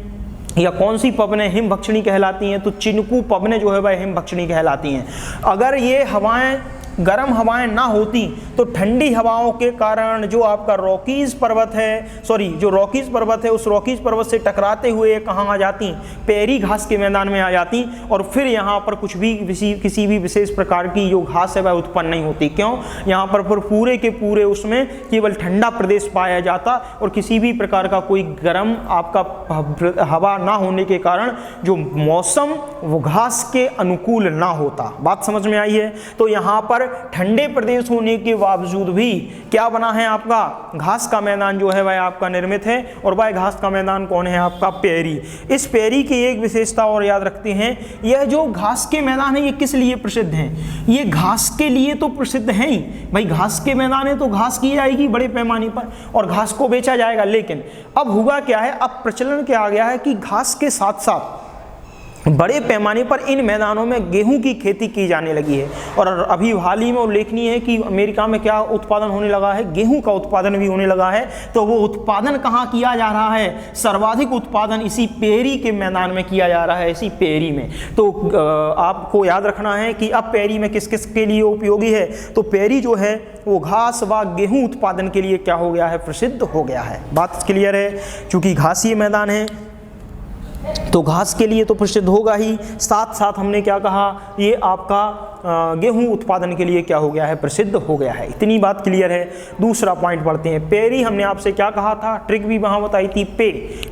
या कौन सी पवनें हिम भक्षणी कहलाती हैं? तो चिनकू पवनें जो है वह हिम भक्षणी कहलाती हैं। अगर ये हवाएं गर्म हवाएं ना होती तो ठंडी हवाओं के कारण जो आपका रॉकीज पर्वत है, जो रॉकीज पर्वत है, उस रॉकीज पर्वत से टकराते हुए कहाँ आ जाती? पेरी घास के मैदान में आ जाती, और फिर यहाँ पर कुछ भी किसी भी विशेष प्रकार की जो घास है वह उत्पन्न नहीं होती। क्यों? यहाँ पर पूरे के पूरे उसमें केवल ठंडा प्रदेश पाया जाता और किसी भी प्रकार का कोई गर्म आपका हवा ना होने के कारण जो मौसम वो घास के अनुकूल ना होता। बात समझ में आई है? तो यहाँ पर ठंडे प्रदेश होने के बावजूद भी क्या बना है? आपका घास का मैदान जो है वह आपका निर्मित है, और वह घास का मैदान कौन है? आपका पेरी। इस पेरी की एक विशेषता और याद रखते हैं, यह जो घास के मैदान है ये किस लिए प्रसिद्ध हैं? ये घास के लिए तो प्रसिद्ध हैं ही भाई, घास के मैदान है तो घास की जाएगी बड़े पैमाने पर और घास को बेचा जाएगा। लेकिन अब हुआ क्या है, अब प्रचलन क्या आ गया है कि घास के साथ साथ बड़े पैमाने पर इन मैदानों में गेहूं की खेती की जाने लगी है। और अभी हाल ही में उल्लेखनीय है कि अमेरिका में क्या उत्पादन होने लगा है, गेहूं का उत्पादन भी होने लगा है। तो वो उत्पादन कहाँ किया जा रहा है, सर्वाधिक उत्पादन इसी पेरी के मैदान में किया जा रहा है, इसी पेरी में। तो आपको याद रखना है कि अब पेरी में किस किस के लिए उपयोगी है, तो पेरी जो है वो घास व गेहूं उत्पादन के लिए क्या हो गया है, प्रसिद्ध हो गया है। बात क्लियर है, चूंकि घासीय मैदान है तो घास के लिए तो प्रसिद्ध होगा ही, साथ साथ हमने क्या कहा, ये आपका गेहूं उत्पादन के लिए क्या हो गया है, प्रसिद्ध हो गया है। इतनी बात क्लियर है। दूसरा पॉइंट पढ़ते हैं। पेरी हमने आपसे क्या कहा था, ट्रिक भी वहाँ बताई थी,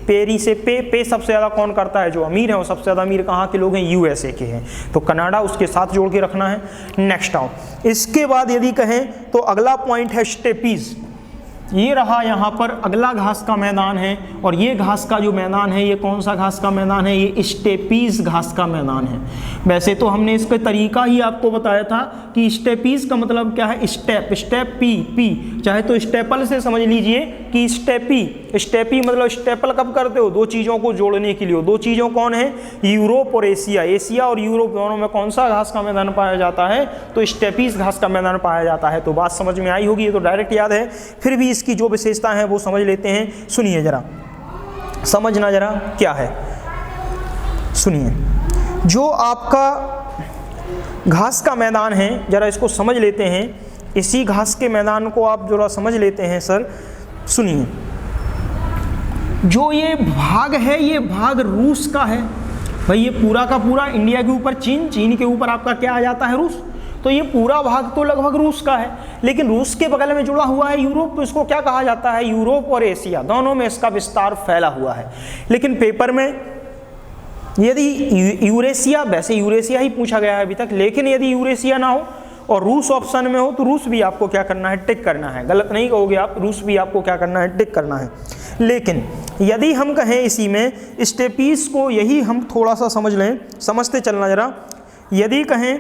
पेरी से पे सबसे ज़्यादा कौन करता है, जो अमीर है, और सबसे ज़्यादा अमीर कहाँ के लोग हैं, USA के हैं। तो कनाडा उसके साथ जोड़ के रखना है। नेक्स्ट आओ, इसके बाद यदि कहें तो अगला पॉइंट है स्टेपीज। ये रहा यहाँ पर अगला घास का मैदान है, और ये घास का जो मैदान है, ये कौन सा घास का मैदान है, ये स्टेपीज घास का मैदान है। वैसे तो हमने इसका तरीका ही आपको बताया था कि स्टेपीज का मतलब क्या है, स्टेप पी, चाहे तो स्टेपल से समझ लीजिए कि स्टेपी मतलब स्टेपल कब करते हो, दो चीज़ों को जोड़ने के लिए। दो चीज़ों कौन है, यूरोप और एशिया और यूरोप दोनों में कौन सा घास का मैदान पाया जाता है, तो स्टेपीज घास का मैदान पाया जाता है। तो बात समझ में आई होगी, ये तो डायरेक्ट याद है, फिर भी इसकी जो विशेषता है वो समझ लेते हैं। सुनिए जरा, समझना जरा क्या है, सुनिए। जो आपका घास का मैदान है, जरा इसको समझ लेते हैं। इसी घास के मैदान को आप जरा समझ लेते हैं सर। सुनिए, जो ये भाग है, ये भाग रूस का है भाई। ये पूरा का पूरा इंडिया के ऊपर चीन के ऊपर आपका क्या आ जाता है, रूस। तो ये पूरा भाग तो लगभग रूस का है, लेकिन रूस के बगल में जुड़ा हुआ है यूरोप। तो इसको क्या कहा जाता है, यूरोप और एशिया दोनों में इसका विस्तार फैला हुआ है। लेकिन पेपर में यदि यूरेशिया, वैसे यूरेशिया ही पूछा गया है अभी तक, लेकिन यदि यूरेशिया ना हो और रूस ऑप्शन में हो तो रूस भी आपको क्या करना है, टिक करना है। गलत नहीं कहोगे आप, रूस भी आपको क्या करना है, टिक करना है। लेकिन यदि हम कहें इसी में स्टेपीज को, यही हम थोड़ा सा समझ लें, समझते चलना जरा। यदि कहें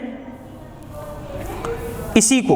इसी को,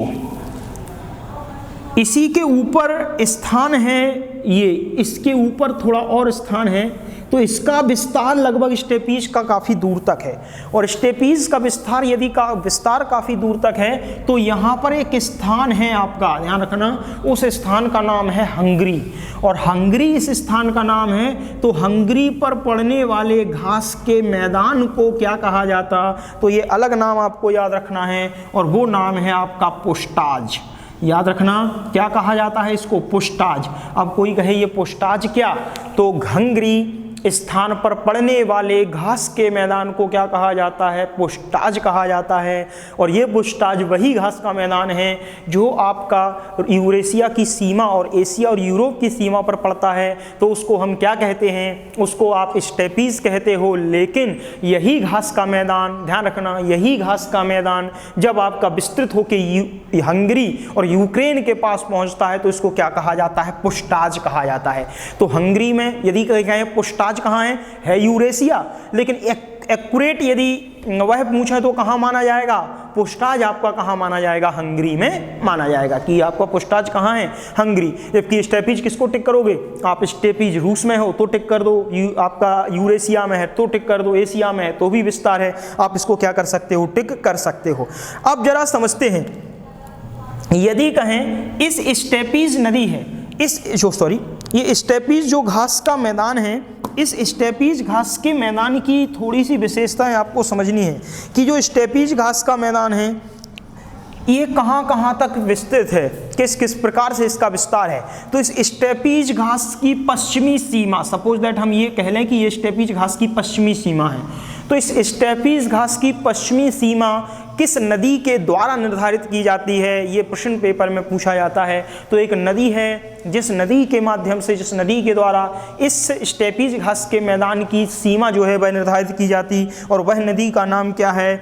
इसी के ऊपर स्थान है, ये इसके ऊपर थोड़ा और स्थान है, तो इसका विस्तार लगभग स्टेपीज का काफ़ी दूर तक है। और स्टेपीज का विस्तार यदि विस्तार काफ़ी दूर तक है, तो यहाँ पर एक स्थान है आपका, ध्यान रखना, उस स्थान का नाम है हंगरी। और हंगरी इस स्थान का नाम है। तो हंगरी पर पड़ने वाले घास के मैदान को क्या कहा जाता, तो ये अलग नाम आपको याद रखना है, और वो नाम है आपका पुष्टाज। याद रखना, क्या कहा जाता है इसको, पुष्टाज। अब कोई कहे ये पुष्टाज क्या, तो हंगरी स्थान पर पड़ने वाले घास के मैदान को क्या कहा जाता है, पुष्टाज कहा जाता है। और ये पुष्टाज वही घास का मैदान है जो आपका यूरेशिया की सीमा और एशिया और यूरोप की सीमा पर पड़ता है। तो उसको हम क्या कहते हैं, उसको आप स्टेपीज कहते हो। लेकिन यही घास का मैदान, ध्यान रखना, यही घास का मैदान जब आपका विस्तृत होकर हंगरी और यूक्रेन के पास पहुंचता है तो इसको क्या कहा जाता है, पुष्टाज कहा जाता है। तो हंगरी में यदि कहें पुष्टाज कहाँ है यूरेशिया, लेकिन एक्यूरेट यदि वह पूछे तो कहाँ माना जाएगा, पुष्टाज आपका कहाँ माना जाएगा, हंगरी में माना जाएगा कि आपका पुष्टाज कहाँ है, हंगरी। जबकि स्टेपीज किसको टिक करोगे आप, स्टेपीज रूस में हो तो टिक कर दो, आपका यूरेशिया में है तो टिक कर दो, एशिया में है तो भी विस्तार है, आप इसको क्या कर सकते हो, टिक कर सकते हो। अब जरा समझते हैं, यदि कहें इस स्टेपीज नदी है, ये स्टेपीज जो घास का मैदान है, इस स्टेपीज घास के मैदान की थोड़ी सी विशेषताएं आपको समझनी है कि जो स्टेपीज घास का मैदान है ये कहाँ कहाँ तक विस्तृत है, किस किस प्रकार से इसका विस्तार है। तो इस स्टेपीज घास की पश्चिमी सीमा, सपोज दैट हम ये कह लें कि ये स्टेपीज घास की पश्चिमी सीमा है, तो इस स्टेपीज घास की पश्चिमी सीमा किस नदी के द्वारा निर्धारित की जाती है, ये प्रश्न पेपर में पूछा जाता है। तो एक नदी है, जिस नदी के माध्यम से, जिस नदी के द्वारा इस स्टेपीज घास के मैदान की सीमा जो है वह निर्धारित की जाती, और वह नदी का नाम क्या है,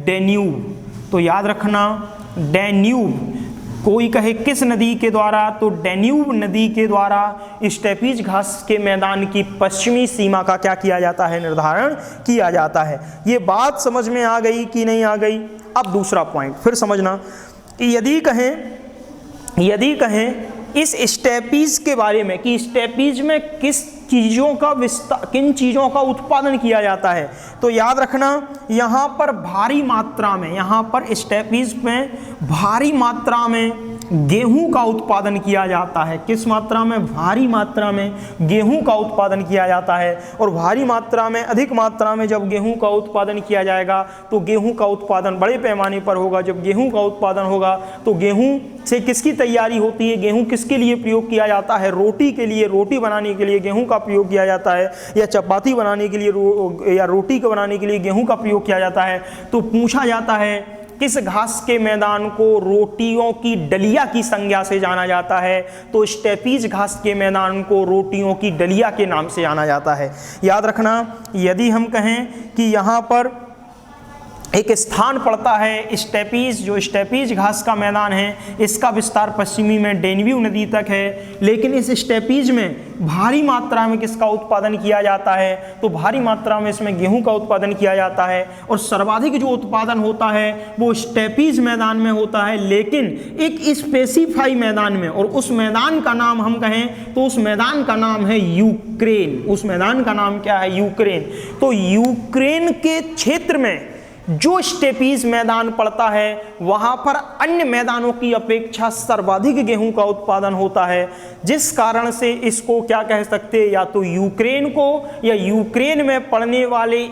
डैन्यूब। तो याद रखना, डैन्यूब। कोई कहे किस नदी के द्वारा, तो डैन्यूब नदी के द्वारा स्टेपीज घास के मैदान की पश्चिमी सीमा का क्या किया जाता है, निर्धारण किया जाता है। ये बात समझ में आ गई कि नहीं आ गई। अब दूसरा पॉइंट फिर समझना कि यदि कहें इस स्टेपीज के बारे में कि स्टेपीज में किन चीज़ों का उत्पादन किया जाता है। तो याद रखना यहाँ पर भारी मात्रा में, यहाँ पर स्टेपीज में भारी मात्रा में गेहूं का उत्पादन किया जाता है। किस मात्रा में? भारी मात्रा में गेहूं का उत्पादन किया जाता है। और भारी मात्रा में, अधिक मात्रा में जब गेहूं का उत्पादन किया जाएगा तो गेहूं का उत्पादन बड़े पैमाने पर होगा। जब गेहूं का उत्पादन होगा तो गेहूं से किसकी तैयारी होती है? गेहूं किसके लिए प्रयोग किया जाता है? रोटी के लिए, रोटी बनाने के लिए गेहूं का प्रयोग किया जाता है, या चपाती बनाने के लिए या रोटी को बनाने के लिए गेहूं का प्रयोग किया जाता है। तो पूछा जाता है किस घास के मैदान को रोटियों की डलिया की संज्ञा से जाना जाता है? तो स्टेपीज घास के मैदान को रोटियों की डलिया के नाम से जाना जाता है। याद रखना, यदि हम कहें कि यहाँ पर एक स्थान पड़ता है स्टेपीज, जो स्टेपीज घास का मैदान है, इसका विस्तार पश्चिमी में डेन्यूब नदी तक है। लेकिन इस स्टेपीज में भारी मात्रा में किसका उत्पादन किया जाता है? तो भारी मात्रा में इसमें गेहूं का उत्पादन किया जाता है। और सर्वाधिक जो उत्पादन होता है वो स्टेपीज मैदान में होता है, लेकिन एक स्पेसिफाई मैदान में। और उस मैदान का नाम हम कहें तो उस मैदान का नाम है यूक्रेन। उस मैदान का नाम क्या है? यूक्रेन। तो यूक्रेन के क्षेत्र में जो स्टेपीज मैदान पड़ता है वहां पर अन्य मैदानों की अपेक्षा सर्वाधिक गेहूं का उत्पादन होता है, जिस कारण से इसको क्या कह सकते हैं? या तो यूक्रेन को, या यूक्रेन में पड़ने वाले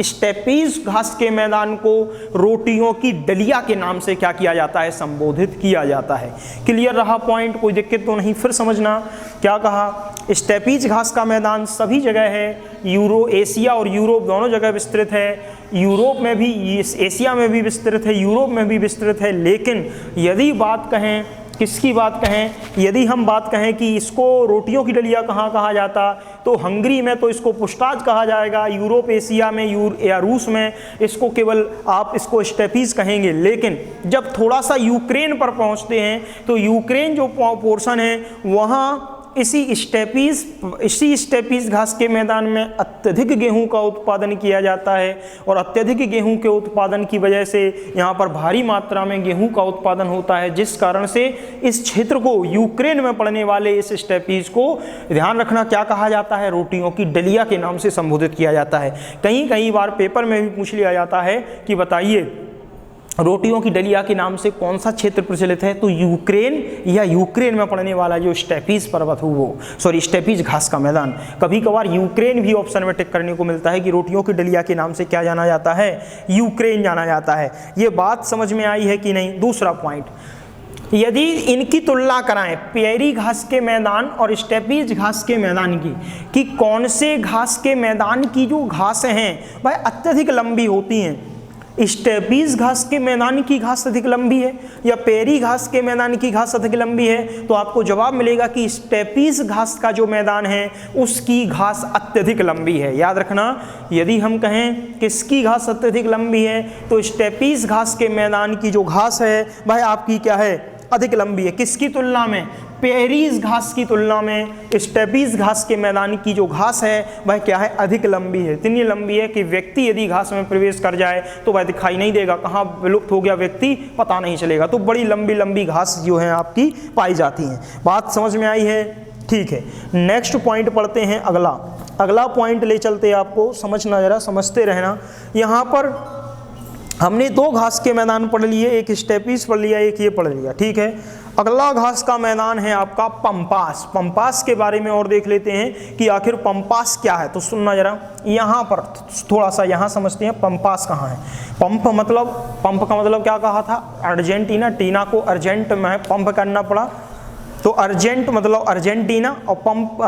स्टेपीज घास के मैदान को रोटियों की डलिया के नाम से क्या किया जाता है? संबोधित किया जाता है। क्लियर रहा पॉइंट? कोई दिक्कत तो नहीं? फिर समझना क्या कहा। स्टेपीज घास का मैदान सभी जगह है, एशिया और यूरोप दोनों जगह विस्तृत है। यूरोप में भी, एशिया में भी विस्तृत है, यूरोप में भी विस्तृत है। लेकिन यदि बात कहें, किसकी बात कहें? यदि हम बात कहें कि इसको रोटियों की डलिया कहाँ कहा जाता, तो हंगरी में तो इसको पुष्टाज कहा जाएगा, यूरोप एशिया में या रूस में इसको केवल आप इसको स्टेपीज कहेंगे। लेकिन जब थोड़ा सा यूक्रेन पर पहुँचते हैं तो यूक्रेन जो पोर्शन है वहाँ इसी स्टेपीज घास के मैदान में अत्यधिक गेहूं का उत्पादन किया जाता है। और अत्यधिक गेहूं के उत्पादन की वजह से यहाँ पर भारी मात्रा में गेहूं का उत्पादन होता है, जिस कारण से इस क्षेत्र को, यूक्रेन में पड़ने वाले इस स्टेपीज को, ध्यान रखना क्या कहा जाता है? रोटियों की डलिया के नाम से संबोधित किया जाता है। कई बार पेपर में भी पूछ लिया जाता है कि बताइए रोटियों की डलिया के नाम से कौन सा क्षेत्र प्रचलित है? तो यूक्रेन, या यूक्रेन में पड़ने वाला जो स्टेपीज पर्वत हो वो, स्टेपीज घास का मैदान। कभी कभार यूक्रेन भी ऑप्शन में टिक करने को मिलता है कि रोटियों की डलिया के नाम से क्या जाना जाता है? यूक्रेन जाना जाता है। ये बात समझ में आई है कि नहीं? दूसरा पॉइंट, यदि इनकी तुलना कराएं प्यारी घास के मैदान और स्टेपीज घास के मैदान की, कि कौन से घास के मैदान की जो घास हैं वह अत्यधिक लंबी होती हैं, स्टेपीज घास के मैदान की घास अधिक लंबी है या पेरी घास के मैदान की घास अधिक लंबी है? तो आपको जवाब मिलेगा कि स्टेपीज घास का जो मैदान है उसकी घास अत्यधिक लंबी है। याद रखना, यदि हम कहें किसकी घास अत्यधिक लंबी है तो स्टेपीज घास के मैदान की जो घास है वह आपकी क्या है? अधिक लंबी है। किसकी तुलना में? पेरीज घास की तुलना में स्टेपीज घास के मैदान की जो घास है वह क्या है? अधिक लंबी है। इतनी लंबी है कि व्यक्ति यदि घास में प्रवेश कर जाए तो वह दिखाई नहीं देगा, कहाँ विलुप्त हो गया व्यक्ति पता नहीं चलेगा। तो बड़ी लंबी लंबी घास जो है आपकी पाई जाती हैं। बात समझ में आई है? ठीक है, नेक्स्ट पॉइंट पढ़ते हैं। अगला पॉइंट ले चलते आपको, समझना जरा, समझते रहना। यहाँ पर हमने दो घास के मैदान पढ़ लिए, एक स्टेपीज पढ़ लिया, एक ये पढ़ लिया। ठीक है, अगला घास का मैदान है आपका पंपास। पंपास के बारे में और देख लेते हैं कि आखिर पंपास क्या है। तो सुनना जरा, यहाँ पर थोड़ा सा यहाँ समझते हैं पंपास कहाँ है। पंप का मतलब क्या कहा था? अर्जेंटीना। टीना को अर्जेंट में पंप करना पड़ा, तो अर्जेंट मतलब अर्जेंटीना, और पंप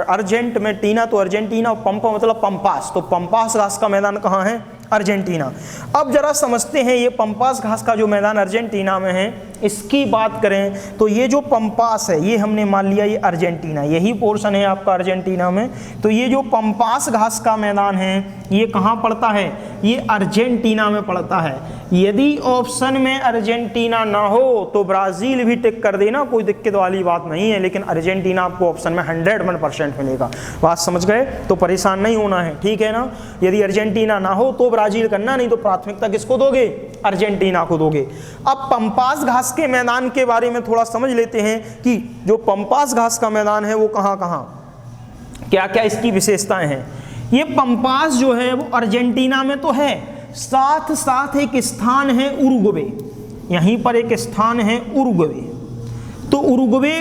अर्जेंट में टीना तो अर्जेंटीना, और पंप मतलब पंपास। तो पंपास घास का मैदान कहाँ है? अर्जेंटीना। अब जरा समझते हैं ये पंपास घास का जो मैदान अर्जेंटीना में है, इसकी बात करें तो ये जो पंपास है ये हमने मान लिया ये अर्जेंटीना, यही पोर्शन है आपका अर्जेंटीना में। तो ये जो पंपास घास का मैदान है ये कहाँ पड़ता है? ये अर्जेंटीना में पड़ता है। यदि ऑप्शन में अर्जेंटीना ना हो तो ब्राज़ील भी टिक कर देना, कोई दिक्कत वाली बात नहीं है, लेकिन अर्जेंटीना आपको ऑप्शन में 100% मिलेगा। बात समझ गए? तो परेशान नहीं होना है, ठीक है ना। यदि अर्जेंटीना ना हो तो ब्राज़ील करना, नहीं तो प्राथमिकता किसको दोगे? अर्जेंटीना को दोगे। अब पंपास घास के मैदान के बारे में थोड़ा समझ लेते हैं कि जो पंपास घास का मैदान है वो कहाँ कहाँ, क्या क्या इसकी विशेषताएं हैं। ये पंपास जो है वो अर्जेंटीना में तो है, साथ साथ एक स्थान है उरुग्वे, यहीं पर एक स्थान है उरुग्वे। तो उरुग्वे,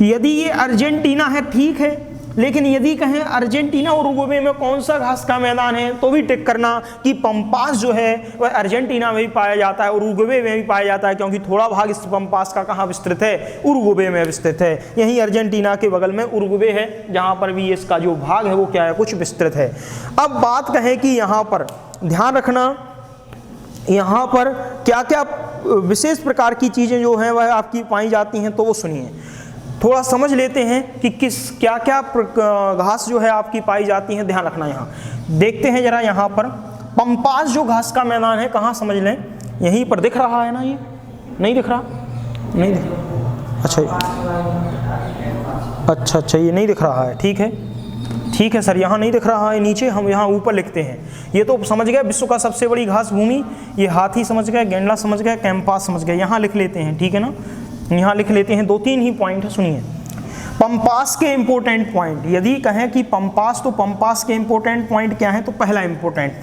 यदि ये अर्जेंटीना है ठीक है, लेकिन यदि कहें अर्जेंटीना और उरुग्वे में कौन सा घास का मैदान है तो भी टिक करना कि पंपास जो है वह अर्जेंटीना में भी पाया जाता है और उरुग्वे में भी पाया जाता है, क्योंकि थोड़ा भाग इस पंपास का कहाँ विस्तृत है, उरुग्वे में विस्तृत है। यहीं अर्जेंटीना के बगल में उरुग्वे है, जहाँ पर भी इसका जो भाग है वो क्या है, कुछ विस्तृत है। अब बात कहें कि यहाँ पर ध्यान रखना, यहाँ पर क्या क्या विशेष प्रकार की चीज़ें जो हैं वह आपकी पाई जाती हैं, तो वो सुनिए, थोड़ा समझ लेते हैं कि किस क्या क्या घास जो है आपकी पाई जाती हैं। ध्यान रखना, यहाँ देखते हैं जरा, यहाँ पर पंपास जो घास का मैदान है कहाँ समझ लें, यहीं पर दिख रहा है ना, ये नहीं दिख रहा, नहीं दिख, अच्छा ये नहीं दिख रहा है, ठीक है सर, यहाँ नहीं दिख रहा है, नीचे हम यहाँ ऊपर लिखते हैं। ये तो समझ गए विश्व का सबसे बड़ी घास भूमि, ये हाथी समझ गए, गेंडा समझ गए, कैंपास समझ गए, यहाँ लिख लेते हैं, ठीक है ना, यहाँ लिख लेते हैं। 2-3 ही पॉइंट है, सुनिए। पंपास के इंपॉर्टेंट पॉइंट, यदि कहें कि पंपास, तो पंपास के इंपॉर्टेंट पॉइंट क्या है, तो पहला इंपॉर्टेंट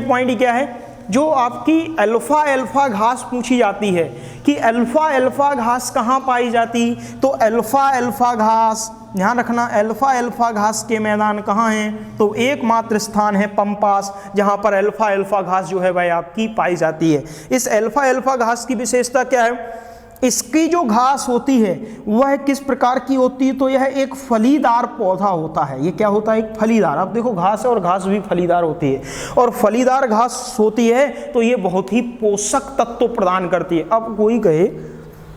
पॉइंट क्या है, जो आपकी अल्फा घास पूछी जाती है कि अल्फा घास कहाँ पाई जाती, तो अल्फा घास, ध्यान रखना, अल्फा घास के मैदान कहाँ हैं, तो एकमात्र स्थान है पंपास, जहाँ पर अल्फा घास जो है वह आपकी पाई जाती है। इस अल्फा घास की विशेषता क्या है, इसकी जो घास होती है वह किस प्रकार की होती है, तो यह एक फलीदार पौधा होता है। ये क्या होता है, एक फलीदार, अब देखो घास है और घास भी फलीदार होती है, और फलीदार घास होती है तो ये बहुत ही पोषक तत्व प्रदान करती है। अब कोई कहे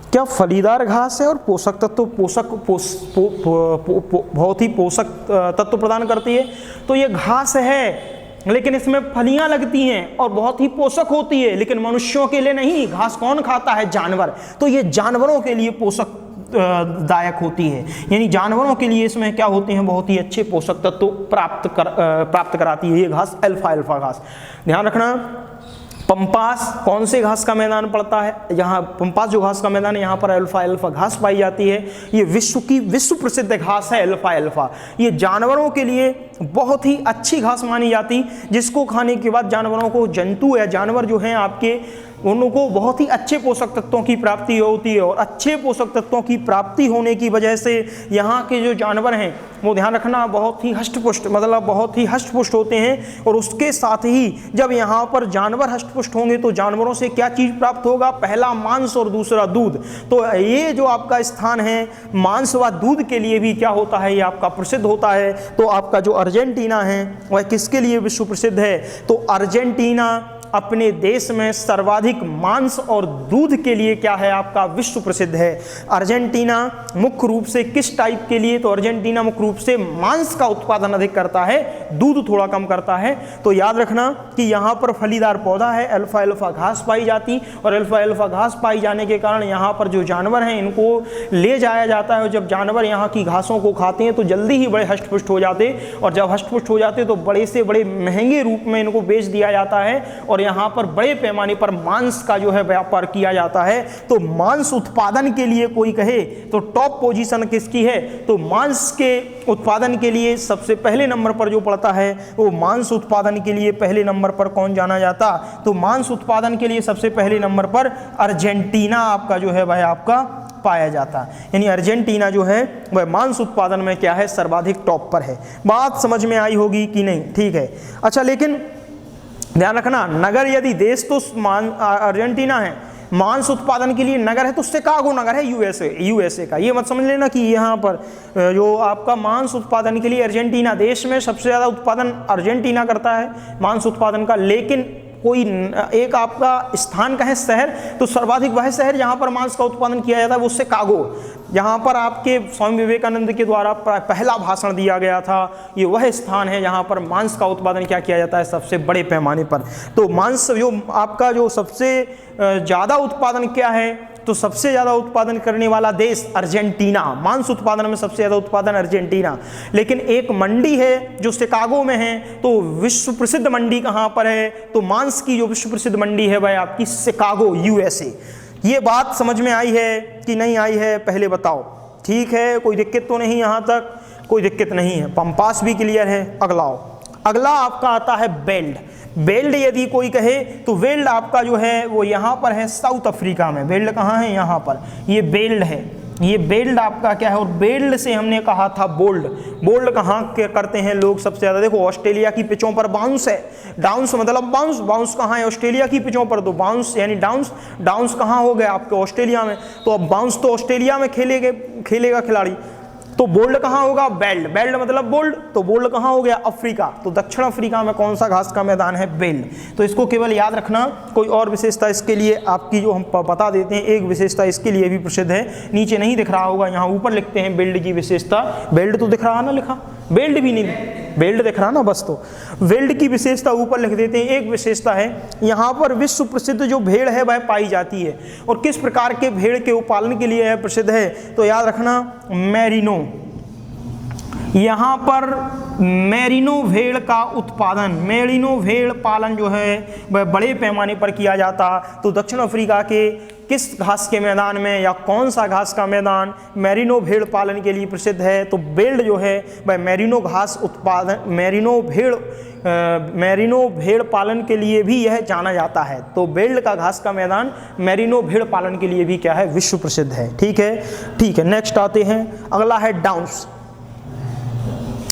क्या फलीदार घास है और पोषक तत्व बहुत ही पोषक तत्व प्रदान करती है, तो ये घास है लेकिन इसमें फलियां लगती हैं और बहुत ही पोषक होती है, लेकिन मनुष्यों के लिए नहीं। घास कौन खाता है, जानवर, तो ये जानवरों के लिए पोषक दायक होती है, यानी जानवरों के लिए इसमें क्या होते हैं, बहुत ही अच्छे पोषक तत्व प्राप्त कराती है ये घास, अल्फा घास। ध्यान रखना, पंपास कौन से घास का मैदान पड़ता है, यहाँ पंपास जो घास का मैदान है यहाँ पर अल्फा घास पाई जाती है। ये विश्व प्रसिद्ध घास है अल्फा। ये जानवरों के लिए बहुत ही अच्छी घास मानी जाती, जिसको खाने के बाद जानवरों को, जंतु या जानवर जो हैं आपके, उनको बहुत ही अच्छे पोषक तत्वों की प्राप्ति होती है, और अच्छे पोषक तत्वों की प्राप्ति होने की वजह से यहाँ के जो जानवर हैं वो, ध्यान रखना, बहुत ही हष्टपुष्ट, मतलब बहुत ही हष्टपुष्ट होते हैं। और उसके साथ ही जब यहाँ पर जानवर हष्टपुष्ट होंगे तो जानवरों से क्या चीज़ प्राप्त होगा, पहला मांस और दूसरा दूध। तो ये जो आपका स्थान है मांस व दूध के लिए भी क्या होता है, ये आपका प्रसिद्ध होता है। तो आपका जो अर्जेंटीना है वह किसके लिए विश्व प्रसिद्ध है, तो अर्जेंटीना अपने देश में सर्वाधिक मांस और दूध के लिए क्या है, आपका विश्व प्रसिद्ध है। अर्जेंटीना मुख्य रूप से किस टाइप के लिए, तो अर्जेंटीना मुख्य रूप से मांस का उत्पादन अधिक करता है, दूध थोड़ा कम करता है। तो याद रखना कि यहाँ पर फलीदार पौधा है, अल्फा घास पाई जाती, और अल्फा घास पाई जाने के कारण यहाँ पर जो जानवर हैं इनको ले जाया जाता है, और जब जानवर यहाँ की घासों को खाते हैं तो जल्दी ही बड़े हष्टपुष्ट हो जाते, और जब हष्टपुष्ट हो जाते तो बड़े से बड़े महंगे रूप में इनको बेच दिया जाता है, और यहाँ पर बड़े पैमाने पर मांस का जो है व्यापार किया जाता है। तो मांस उत्पादन के लिए कोई कहे तो टॉप पोजीशन किसकी है, तो मांस के उत्पादन के लिए सबसे पहले नंबर पर जो पड़ता है वो मांस उत्पादन के लिए पहले नंबर पर कौन जाना जाता, तो मांस उत्पादन के लिए सबसे पहले नंबर पर अर्जेंटीना आपका जो है वह आपका पाया जाता है। यानी अर्जेंटीना जो है वह मांस उत्पादन में क्या है, सर्वाधिक टॉप पर है। बात समझ में आई होगी कि नहीं, ठीक है। अच्छा, लेकिन ध्यान रखना, नगर यदि देश तो अर्जेंटीना है, मांस उत्पादन के लिए नगर है तो शिकागो नगर है यूएसए का। ये मत समझ लेना कि यहाँ पर जो आपका मांस उत्पादन के लिए अर्जेंटीना, देश में सबसे ज़्यादा उत्पादन अर्जेंटीना करता है मांस उत्पादन का, लेकिन कोई एक आपका स्थान का है शहर, तो सर्वाधिक वह शहर जहाँ पर मांस का उत्पादन किया जाता है वो शिकागो, जहाँ पर आपके स्वामी विवेकानंद के द्वारा पहला भाषण दिया गया था। ये वह स्थान है जहाँ पर मांस का उत्पादन क्या किया जाता है सबसे बड़े पैमाने पर। तो मांस जो आपका जो सबसे ज़्यादा उत्पादन क्या है, तो सबसे ज़्यादा उत्पादन करने वाला देश अर्जेंटीना, मांस उत्पादन में सबसे ज़्यादा उत्पादन अर्जेंटीना। लेकिन एक मंडी है जो शिकागो में है, तो विश्व प्रसिद्ध मंडी कहाँ पर है, तो मांस की जो विश्व प्रसिद्ध मंडी है वह आपकी शिकागो USA। ये बात समझ में आई है कि नहीं आई है, पहले बताओ। ठीक है, कोई दिक्कत तो नहीं, यहाँ तक कोई दिक्कत नहीं है, पंपास भी क्लियर है। अगला आपका आता है बेल्ट। बेल्ट यदि कोई कहे तो बेल्ट आपका जो है वो यहाँ पर है साउथ अफ्रीका में। बेल्ट कहाँ है, यहाँ पर, ये बेल्ट है। ये बेल्ट आपका क्या है, और बेल्ट से हमने कहा था बोल्ड। बोल्ड कहाँ के करते हैं लोग सबसे ज़्यादा, देखो ऑस्ट्रेलिया की पिचों पर बाउंस है। डाउंस मतलब बाउंस, बाउंस कहाँ है, ऑस्ट्रेलिया की पिचों पर, तो बाउंस यानी डाउंस, डाउंस कहाँ हो गया आपके ऑस्ट्रेलिया में। तो अब बाउंस तो ऑस्ट्रेलिया में खेलेगा खिलाड़ी, तो बोल्ड कहाँ होगा, बेल्ट। बेल्ट मतलब बोल्ड, तो बोल्ड कहाँ हो गया, अफ्रीका। तो दक्षिण अफ्रीका में कौन सा घास का मैदान है, बेल्ट। तो इसको केवल याद रखना, कोई और विशेषता इसके लिए आपकी जो हम बता देते हैं, एक विशेषता इसके लिए भी प्रसिद्ध है, नीचे नहीं दिख रहा होगा, यहाँ ऊपर लिखते हैं बेल्ट की विशेषता। बेल्ट तो दिख रहा ना लिखा, बेल्ट भी नहीं, बेल्ट दिख रहा ना बस, तो बेल्ट की विशेषता ऊपर लिख देते हैं। एक विशेषता है, यहाँ पर विश्व प्रसिद्ध जो भेड़ है वह पाई जाती है, और किस प्रकार के भेड़ के उत्पादन के लिए यह प्रसिद्ध है, तो याद रखना मैरिनो। यहाँ पर मैरिनो भेड़ का उत्पादन, मैरिनो भेड़ पालन जो है वह बड़े पैमाने पर किया जाता। तो दक्षिण अफ्रीका के किस घास के मैदान में, या कौन सा घास का मैदान मैरिनो भेड़ पालन के लिए प्रसिद्ध है, तो बेल्ट जो है वह मैरिनो घास उत्पादन, मैरिनो भेड़ पालन के लिए भी यह जाना जाता है। तो बेल्ट का घास का मैदान मैरिनो भेड़ पालन के लिए भी क्या है, विश्व प्रसिद्ध है। ठीक है, ठीक है, नेक्स्ट आते हैं, अगला है डाउन्स।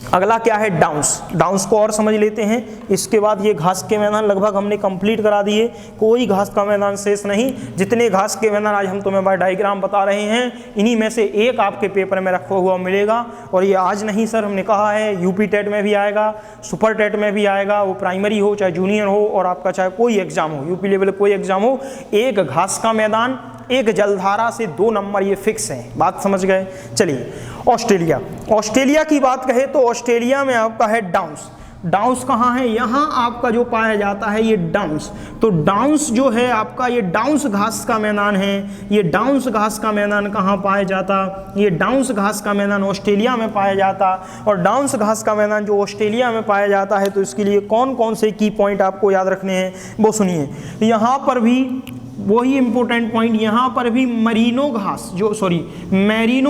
अगला क्या है, डाउन्स। डाउन्स को और समझ लेते हैं, इसके बाद ये घास के मैदान लगभग हमने कंप्लीट करा दिए, कोई घास का मैदान शेष नहीं। जितने घास के मैदान आज हम तुम्हें बाय डायग्राम बता रहे हैं, इन्हीं में से एक आपके पेपर में रखा हुआ मिलेगा। और ये आज नहीं सर, हमने कहा है यूपी टेट में भी आएगा, सुपर टेट में भी आएगा, वो प्राइमरी हो चाहे जूनियर हो, और आपका चाहे कोई एग्जाम हो, यूपी लेवल कोई एग्जाम हो, एक घास का मैदान, एक जलधारा से 2 नंबर, ये फिक्स है। बात समझ गए। चलिए ऑस्ट्रेलिया। ऑस्ट्रेलिया की बात कहे तो ऑस्ट्रेलिया में आपका है डाउन्स। डाउन्स कहाँ है, यहाँ आपका जो पाया जाता है ये डाउन्स। तो डाउन्स जो है आपका, ये डाउन्स घास का मैदान है। ये डाउन्स घास का मैदान कहाँ पाया जाता, ये डाउन्स घास का मैदान ऑस्ट्रेलिया में पाया जाता। और डाउन्स घास का मैदान जो ऑस्ट्रेलिया में पाया जाता है, तो इसके लिए कौन कौन से की पॉइंट आपको याद रखने हैं वो सुनिए। यहाँ पर भी वही इंपॉर्टेंट पॉइंट, यहाँ पर भी मैरिनो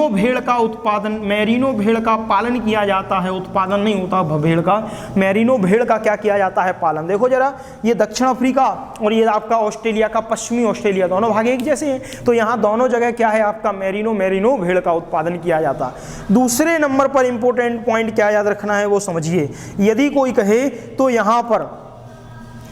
भेड़ का उत्पादन, मैरिनो भेड़ का पालन किया जाता है। उत्पादन नहीं होता भेड़ का, मैरिनो भेड़ का क्या किया जाता है, पालन। देखो जरा, ये दक्षिण अफ्रीका और ये आपका ऑस्ट्रेलिया का पश्चिमी ऑस्ट्रेलिया, दोनों भाग एक जैसे हैं। तो यहाँ दोनों जगह क्या है आपका, मैरिनो भेड़ का उत्पादन किया जाता। दूसरे नंबर पर इंपॉर्टेंट पॉइंट क्या याद रखना है वो समझिए। यदि कोई कहे तो यहाँ पर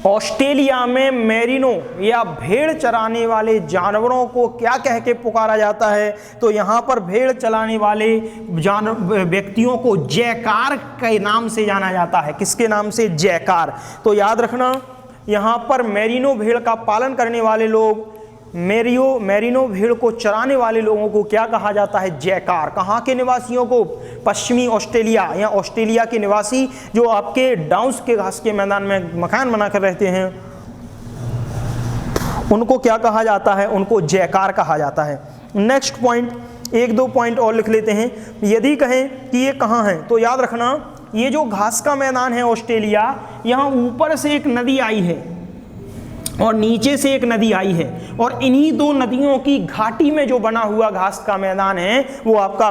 ऑस्ट्रेलिया में मैरिनो या भेड़ चराने वाले जानवरों को क्या कह के पुकारा जाता है, तो यहाँ पर भेड़ चलाने वाले व्यक्तियों को जयकार के नाम से जाना जाता है। किसके नाम से, जयकार। तो याद रखना, यहाँ पर मैरिनो भेड़ का पालन करने वाले लोग, मैरिनो भेड़ को चराने वाले लोगों को क्या कहा जाता है, जयकार। कहाँ के निवासियों को, पश्चिमी ऑस्ट्रेलिया या ऑस्ट्रेलिया के निवासी जो आपके डाउन्स के घास के मैदान में मकान बनाकर रहते हैं, उनको क्या कहा जाता है, उनको जयकार कहा जाता है। नेक्स्ट पॉइंट, 1-2 पॉइंट और लिख लेते हैं। यदि कहें कि ये कहाँ है, तो याद रखना, ये जो घास का मैदान है ऑस्ट्रेलिया, यहाँ ऊपर से एक नदी आई है और नीचे से एक नदी आई है, और इन्हीं 2 नदियों की घाटी में जो बना हुआ घास का मैदान है वो आपका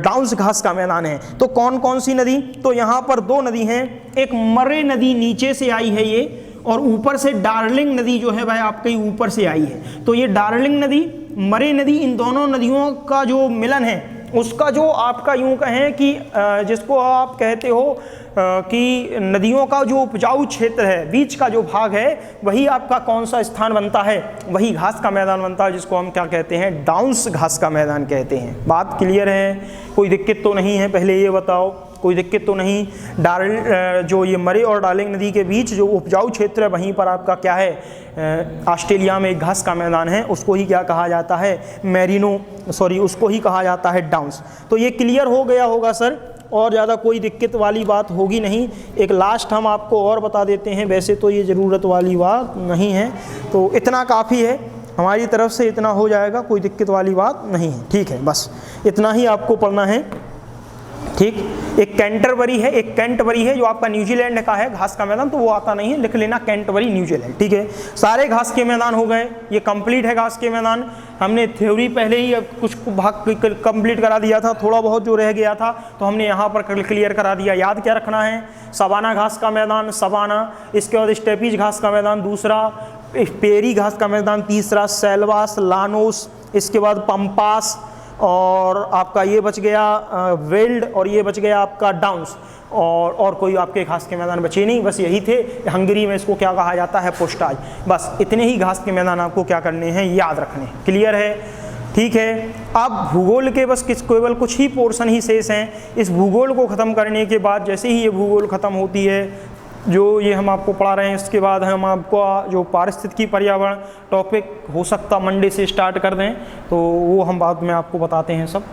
डाउन्स घास का मैदान है। तो कौन कौन सी नदी, तो यहाँ पर 2 नदी हैं। एक मरे नदी नीचे से आई है ये, और ऊपर से डार्लिंग नदी जो है वह आपके ऊपर से आई है। तो ये डार्लिंग नदी, मरे नदी, इन दोनों नदियों का जो मिलन है, उसका जो आपका यूं कहें कि जिसको आप कहते हो कि नदियों का जो उपजाऊ क्षेत्र है, बीच का जो भाग है, वही आपका कौन सा स्थान बनता है, वही घास का मैदान बनता है, जिसको हम क्या कहते हैं, डाउन्स घास का मैदान कहते हैं। बात क्लियर है, कोई दिक्कत तो नहीं है, पहले ये बताओ, कोई दिक्कत तो नहीं। जो ये मरे और डार्लिंग नदी के बीच जो उपजाऊ क्षेत्र है, वहीं पर आपका क्या है, ऑस्ट्रेलिया में एक घास का मैदान है, उसको ही क्या कहा जाता है, उसको ही कहा जाता है डाउन्स। तो ये क्लियर हो गया होगा सर, और ज़्यादा कोई दिक्कत वाली बात होगी नहीं। एक लास्ट हम आपको और बता देते हैं, वैसे तो ये ज़रूरत वाली बात नहीं है, तो इतना काफ़ी है। हमारी तरफ से इतना हो जाएगा, कोई दिक्कत वाली बात नहीं है। ठीक है, बस इतना ही आपको पढ़ना है। ठीक, एक कैंटरबरी है, एक कैंटबरी है जो आपका न्यूजीलैंड का है घास का मैदान, तो वो आता नहीं है, लिख लेना कैंटबरी न्यूजीलैंड। ठीक है, सारे घास के मैदान हो गए, ये कंप्लीट है घास के मैदान। हमने थ्योरी पहले ही कुछ भाग कंप्लीट करा दिया था, थोड़ा बहुत जो रह गया था तो हमने यहाँ पर क्लियर करा दिया। याद क्या रखना है, सवाना घास का मैदान सवाना, इसके बाद स्टेपीज घास का मैदान दूसरा, पेरी घास का मैदान तीसरा, सेल्वास, लानोस, इसके बाद पंपास, और आपका ये बच गया वेल्ड, और ये बच गया आपका डाउन्स, और कोई आपके घास के मैदान बचे नहीं, बस यही थे। हंगरी में इसको क्या कहा जाता है, पोस्टाज। बस इतने ही घास के मैदान आपको क्या करने हैं, याद रखने हैं। क्लियर है? ठीक है, अब भूगोल के बस केवल कुछ ही पोर्शन ही शेष हैं। इस भूगोल को ख़त्म करने के बाद, जैसे ही ये भूगोल ख़त्म होती है, जो ये हम आपको पढ़ा रहे हैं, इसके बाद हम आपको जो पारिस्थितिकी पर्यावरण टॉपिक हो सकता मंडे से स्टार्ट कर दें, तो वो हम बाद में आपको बताते हैं सब।